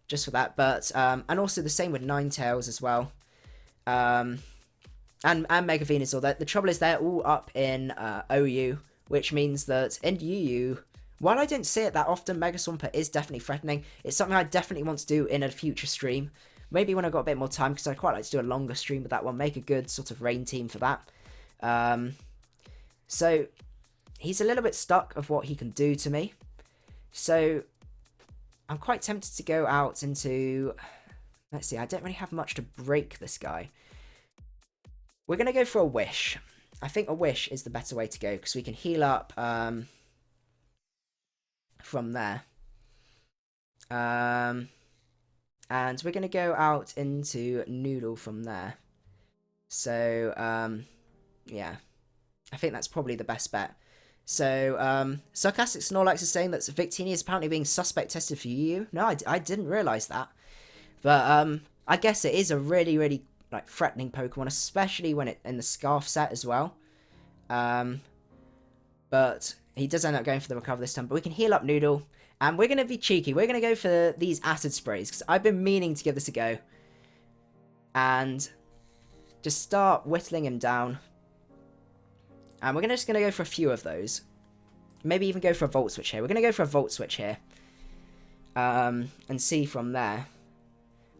[SPEAKER 1] Just for that, but and also the same with Ninetales as well, and Mega Venusaur. The trouble is they're all up in OU, which means that in UU, while I don't see it that often, Mega Swampert is definitely threatening. It's something I definitely want to do in a future stream, maybe when I've got a bit more time, because I quite like to do a longer stream with that one, make a good sort of rain team for that. So he's a little bit stuck of what he can do to me, so I'm quite tempted to go out into... Let's see, I don't really have much to break this guy. We're going to go for a Wish. I think a Wish is the better way to go, because we can heal up from there. And we're going to go out into Noodle from there. So, yeah. I think that's probably the best bet. So, Sarcastic Snorlax is saying that Victini is apparently being suspect tested for UU. No, I didn't realise that. But, I guess it is a really, really, like, threatening Pokemon, especially when it's in the Scarf set as well. But he does end up going for the Recover this time. But we can heal up Noodle. And we're going to be cheeky. We're going to go for these Acid Sprays, because I've been meaning to give this a go. And just start whittling him down. And we're just going to go for a few of those. Maybe even go for a Volt Switch here. We're going to go for a Volt Switch here. And see from there.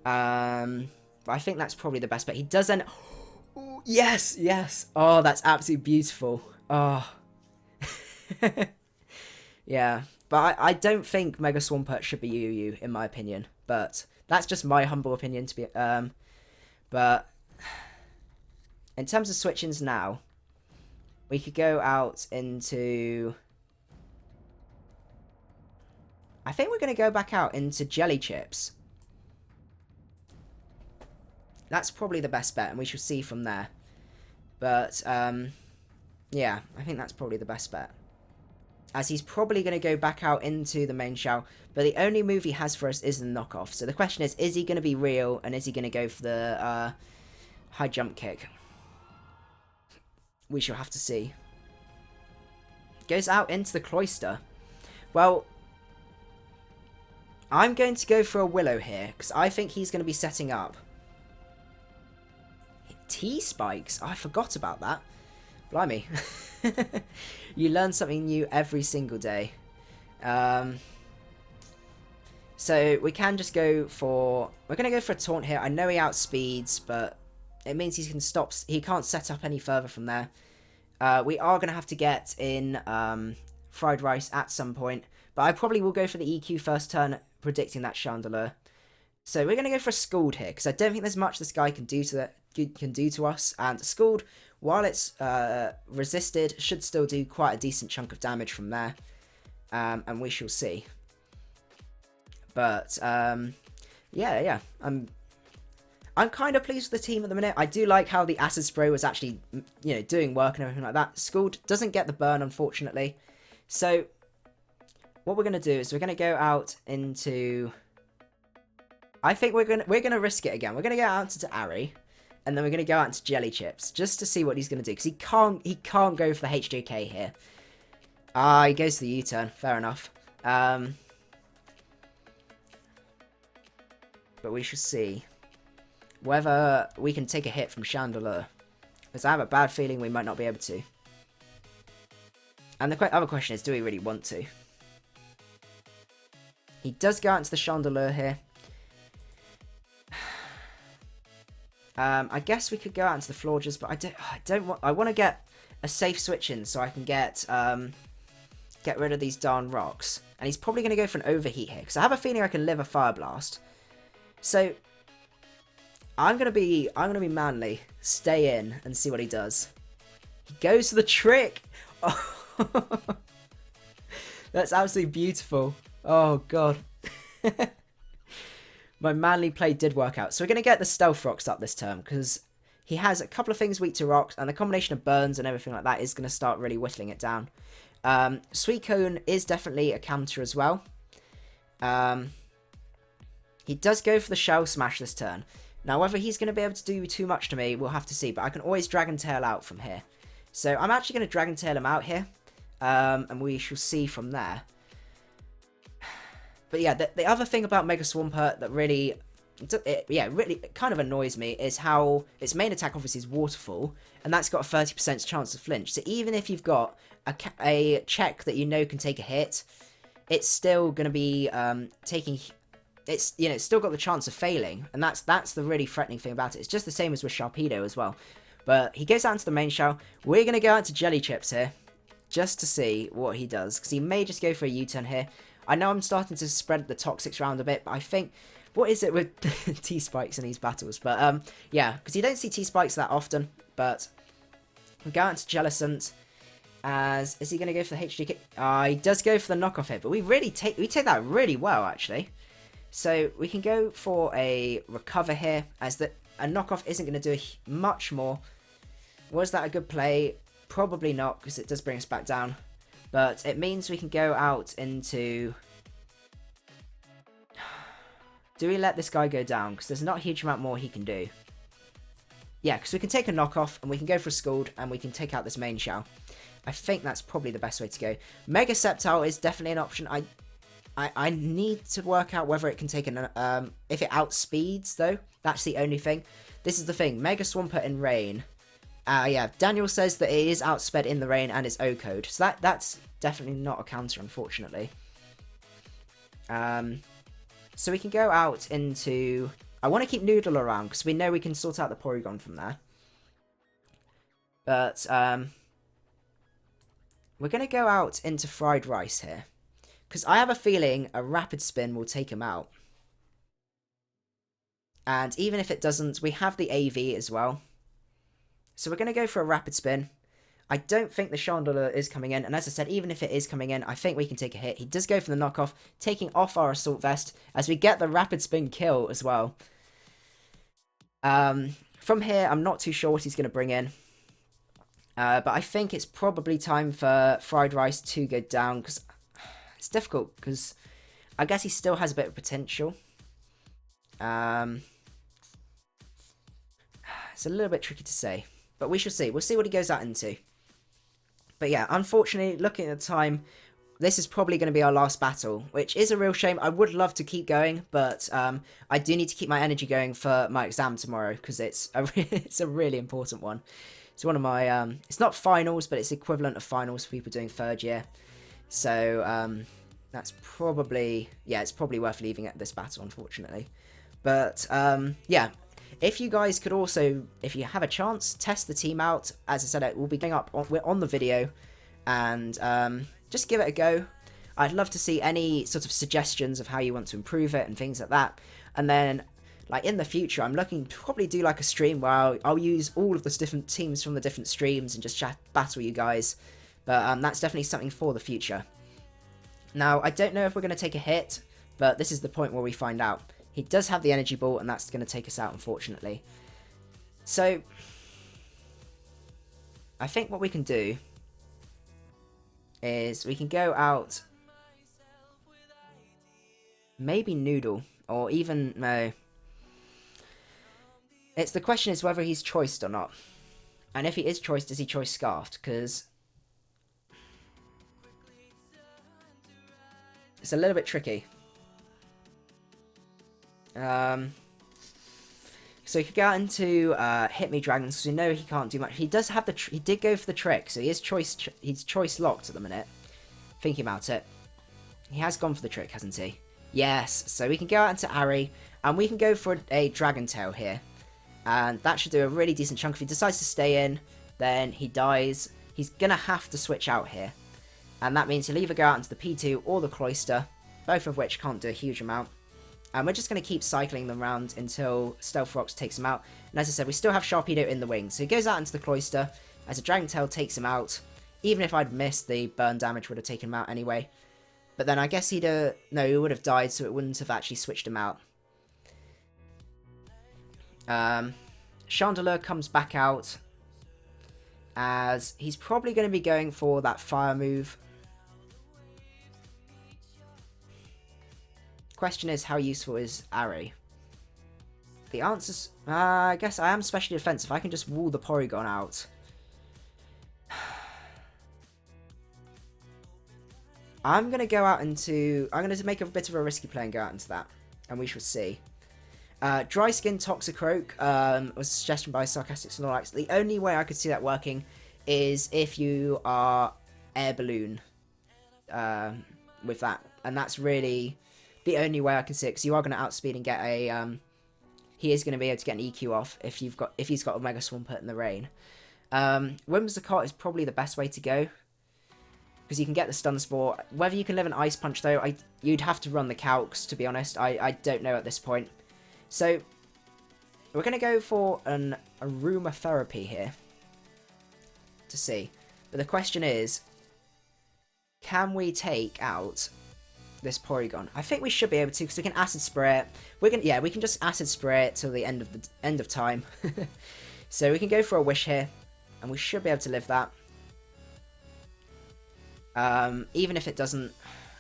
[SPEAKER 1] But I think that's probably the best bet. He does end... Ooh, yes, yes. Oh, that's absolutely beautiful. Oh. Yeah. But I don't think Mega Swampert should be UU, in my opinion. But that's just my humble opinion to be... But in terms of switch-ins now... We could go out into... I think we're going to go back out into Jelly Chips. That's probably the best bet, and we shall see from there. But, yeah, I think that's probably the best bet. As he's probably going to go back out into the main shell, but the only move he has for us is the knockoff. So the question is he going to be real, and is he going to go for the high jump kick? We shall have to see. Goes out into the Cloyster. Well, I'm going to go for a Willow here, because I think he's going to be setting up. T-Spikes? Oh, I forgot about that. Blimey. You learn something new every single day. So we can just go for... We're going to go for a Taunt here. I know he outspeeds, but it means he can stop... He can't set up any further from there. We are going to have to get in Fried Rice at some point. But I probably will go for the EQ first turn, predicting that Chandelure. So we're going to go for a Scald here, because I don't think there's much this guy can do to us. And Scald, while it's resisted, should still do quite a decent chunk of damage from there. And we shall see. But, yeah. I'm kind of pleased with the team at the minute. I do like how the Acid Spray was actually, you know, doing work and everything like that. Scald doesn't get the burn, unfortunately. So, what we're going to do is we're going to go out into... I think we're gonna risk it again. We're going to go out into Arry, and then we're going to go out into Jelly Chips, just to see what he's going to do. Because he can't go for the HJK here. Ah, he goes to the U-turn. Fair enough. But we shall see whether we can take a hit from Chandelure, because I have a bad feeling we might not be able to. And the other question is, do we really want to? He does go out into the Chandelure here. I guess we could go out into the Florges, but I don't want... I want to get a safe switch in so I can get rid of these darn rocks. And he's probably going to go for an overheat here, because I have a feeling I can live a Fire Blast. So, I'm gonna be manly. Stay in and see what he does. He goes for the trick. Oh. That's absolutely beautiful. Oh god. My manly play did work out. So we're gonna get the stealth rocks up this term because he has a couple of things weak to rocks, and the combination of burns and everything like that is gonna start really whittling it down. Sweet Cone is definitely a counter as well. He does go for the Shell Smash this turn. Now, whether he's going to be able to do too much to me, we'll have to see. But I can always Dragon Tail out from here. So I'm actually going to Dragon Tail him out here. And we shall see from there. But yeah, the other thing about Mega Swampert that really kind of annoys me is how its main attack obviously is Waterfall. And that's got a 30% chance to flinch. So even if you've got a check that you know can take a hit, it's still going to be taking... It's still got the chance of failing, and that's the really threatening thing about it. It's just the same as with Sharpedo as well. But he goes out into the main shell. We're going to go out to Jelly Chips here, just to see what he does, because he may just go for a U-turn here. I know I'm starting to spread the Toxics around a bit, but I think... What is it with T-Spikes in these battles? But, yeah, because you don't see T-Spikes that often, but... We go out to Jellicent. Is he going to go for the HD kick? He does go for the knockoff hit, but we take that really well, actually. So we can go for a recover here, as a knockoff isn't going to do much more. Was that a good play? Probably not, because it does bring us back down. But it means we can go out into... Do we let this guy go down? Because there's not a huge amount more he can do. Yeah, because we can take a knockoff, and we can go for a Scald, and we can take out this main shell. I think that's probably the best way to go. Mega Sceptile is definitely an option. I need to work out whether it can take an... if it outspeeds, though. That's the only thing. This is the thing. Mega Swampert in Rain. Yeah, Daniel says that it is outsped in the Rain and it's O-code. So that's definitely not a counter, unfortunately. So we can go out into... I want to keep Noodle around, because we know we can sort out the Porygon from there. But, we're going to go out into Fried Rice here. Because I have a feeling a Rapid Spin will take him out. And even if it doesn't, we have the AV as well. So we're going to go for a Rapid Spin. I don't think the Chandelier is coming in. And as I said, even if it is coming in, I think we can take a hit. He does go for the knockoff, taking off our Assault Vest as we get the Rapid Spin kill as well. From here, I'm not too sure what he's going to bring in. But I think it's probably time for Fried Rice to go down, because... It's difficult, because I guess he still has a bit of potential. It's a little bit tricky to say, but we shall see. We'll see what he goes out into. But yeah, unfortunately, looking at the time, this is probably going to be our last battle, which is a real shame. I would love to keep going, but I do need to keep my energy going for my exam tomorrow, because it's a really important one. It's one of my... it's not finals, but it's equivalent of finals for people doing third year. So, that's probably... Yeah, it's probably worth leaving at this battle, unfortunately. But, yeah. If you guys could also, if you have a chance, test the team out. As I said, it will be going up on the video. And, just give it a go. I'd love to see any sort of suggestions of how you want to improve it and things like that. And then, like, in the future, I'm looking to probably do, like, a stream where I'll use all of the different teams from the different streams and just battle you guys. But that's definitely something for the future. Now, I don't know if we're going to take a hit, but this is the point where we find out. He does have the Energy Ball, and that's going to take us out, unfortunately. So, I think what we can do is we can go out... Maybe Noodle, or even... No. The question is whether he's choiced or not. And if he is choiced, is he choice Scarfed? Because... It's a little bit tricky. So he could go out into Hit Me Dragons, because we know he can't do much. He does have he did go for the trick, so he's choice locked at the minute. Thinking about it. He has gone for the trick, hasn't he? Yes, so we can go out into Arry, and we can go for a Dragon Tail here. And that should do a really decent chunk. If he decides to stay in, then he dies. He's going to have to switch out here. And that means he'll either go out into the P2 or the Cloyster, both of which can't do a huge amount. And we're just going to keep cycling them around until Stealth Rocks takes him out. And as I said, we still have Sharpedo in the wings. So he goes out into the Cloister as a Dragon Tail takes him out. Even if I'd missed, the burn damage would have taken him out anyway. But then I guess he'd no, he would have died, so it wouldn't have actually switched him out. Chandelure comes back out as he's probably going to be going for that fire move. Question is, how useful is Arry? The answer's, I guess I am specially defensive. I can just wall the Porygon out. I'm going to go out into... I'm going to make a bit of a risky play and go out into that. And we shall see. Dry Skin Toxicroak was a suggestion by Sarcastic Snorlax. The only way I could see that working is if you are Air Balloon with that. And that's really the only way I can see it. Because you are going to outspeed and get a... he is going to be able to get an EQ off if he's got a Mega Swampert in the rain. Whimsicott is probably the best way to go. Because you can get the Stun Spore. Whether you can live an Ice Punch, though, you'd have to run the calcs, to be honest. I don't know at this point. So, we're going to go for an Aromatherapy here. To see. But the question is, can we take out this Porygon? I think we should be able to, because we can Acid Spray it. We can just Acid Spray it till the end of time. So we can go for a Wish here, and we should be able to live that. Even if it doesn't,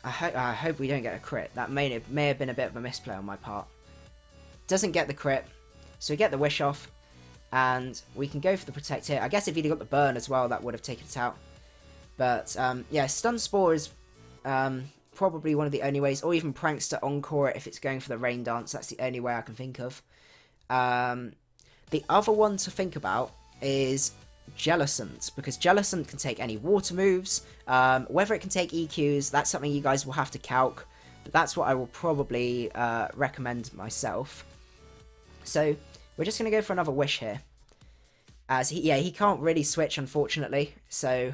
[SPEAKER 1] I hope we don't get a crit. That may have been a bit of a misplay on my part. Doesn't get the crit, so we get the Wish off, and we can go for the Protect here. I guess if he'd got the Burn as well, that would have taken it out. But yeah, Stun Spore is probably one of the only ways, or even Prankster Encore it if it's going for the Rain Dance. That's the only way I can think of. The other one to think about is Jellicent, because Jellicent can take any water moves. Whether it can take EQs, that's something you guys will have to calc, but that's what I will probably recommend myself. So we're just going to go for another Wish here, as he can't really switch, unfortunately. So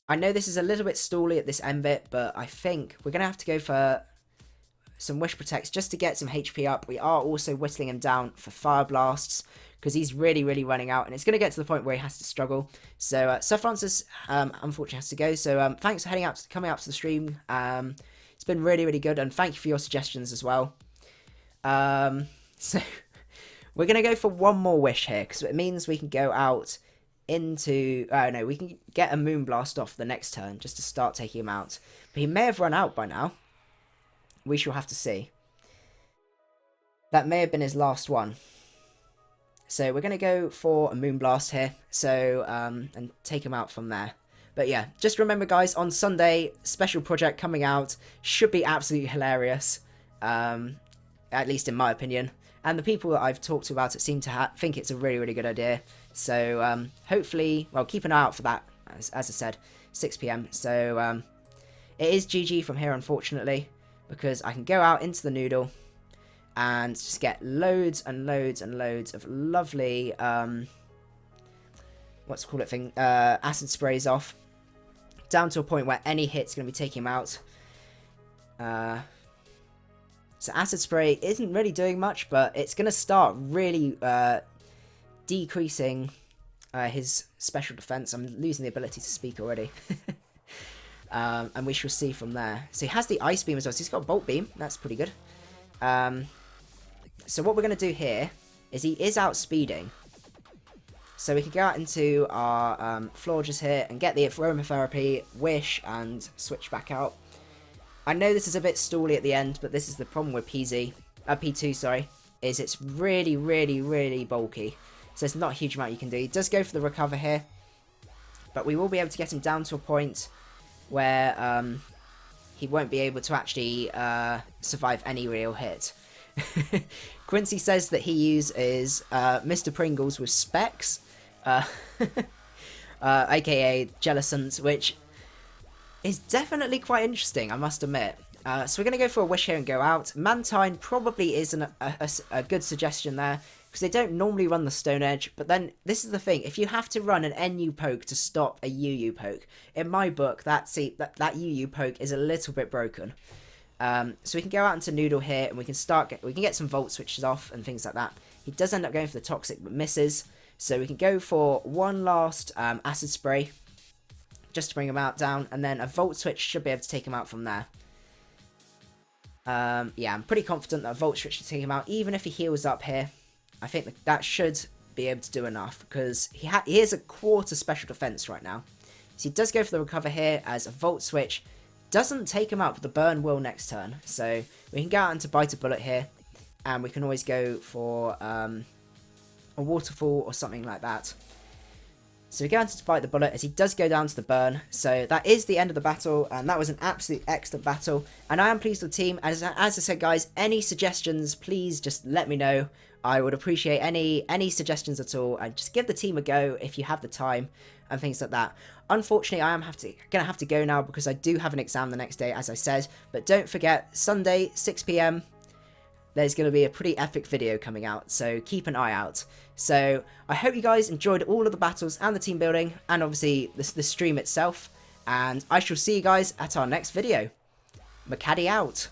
[SPEAKER 1] I know this is a little bit stally at this end bit, but I think we're going to have to go for some Wish Protects just to get some HP up. We are also whittling him down for Fire Blasts, because he's really, really running out, and it's going to get to the point where he has to struggle. So, Sir Francis, unfortunately, has to go. So, thanks for coming out to the stream. It's been really, really good, and thank you for your suggestions as well. So, we're going to go for one more Wish here, because it means we can go out into... no, we can get a Moonblast off the next turn, just to start taking him out. But he may have run out by now. We shall have to see. That may have been his last one. So we're going to go for a Moonblast here, so and take him out from there. But yeah, just remember guys, on Sunday, special project coming out, should be absolutely hilarious, at least in my opinion. And the people that I've talked to about it seem to think it's a really, really good idea. So hopefully, well, keep an eye out for that, as I said, 6 PM. So it is GG from here, unfortunately, because I can go out into the Noodle and just get loads and loads and loads of lovely, acid sprays off, down to a point where any hit's going to be taking him out. So acid spray isn't really doing much, but it's going to start really decreasing his special defense. I'm losing the ability to speak already. And we shall see from there. So he has the Ice Beam as well, so he's got a Bolt Beam. That's pretty good. So what we're going to do here is he is outspeeding. So we can go out into our Florges here and get the Aromatherapy, Wish, and switch back out. I know this is a bit stally at the end, but this is the problem with P2, sorry, is it's really, really, really bulky. So there's not a huge amount you can do. He does go for the Recover here, but we will be able to get him down to a point where he won't be able to actually survive any real hit. Quincy says that he uses Mr. Pringles with specs, aka Jellicent, which is definitely quite interesting, I must admit. So we're going to go for a Wish here and go out. Mantine probably is a good suggestion there, because they don't normally run the Stone Edge, but then this is the thing, if you have to run an NU poke to stop a UU poke, in my book, that UU poke is a little bit broken. So we can go out into Noodle here, and we can get some Volt Switches off and things like that. He does end up going for the Toxic, but misses. So we can go for one last Acid Spray, just to bring him out down, and then a Volt Switch should be able to take him out from there. Yeah, I'm pretty confident that a Volt Switch should take him out, even if he heals up here. I think that should be able to do enough, because he is a quarter special defense right now. So he does go for the recover here, as a Volt Switch doesn't take him out, but the burn will next turn. So we can go out into Bite a Bullet here, and we can always go for a Waterfall or something like that. So we go into Bite the Bullet, as he does go down to the burn. So that is the end of the battle, and that was an absolute excellent battle. And I am pleased with the team. As I said, guys, any suggestions, please just let me know. I would appreciate any suggestions at all, and just give the team a go if you have the time and things like that. Unfortunately, I am gonna have to go now, because I do have an exam the next day, as I said. But don't forget, Sunday 6 PM, there's going to be a pretty epic video coming out, so keep an eye out. So I hope you guys enjoyed all of the battles and the team building, and obviously the stream itself, and I shall see you guys at our next video. Macadii out.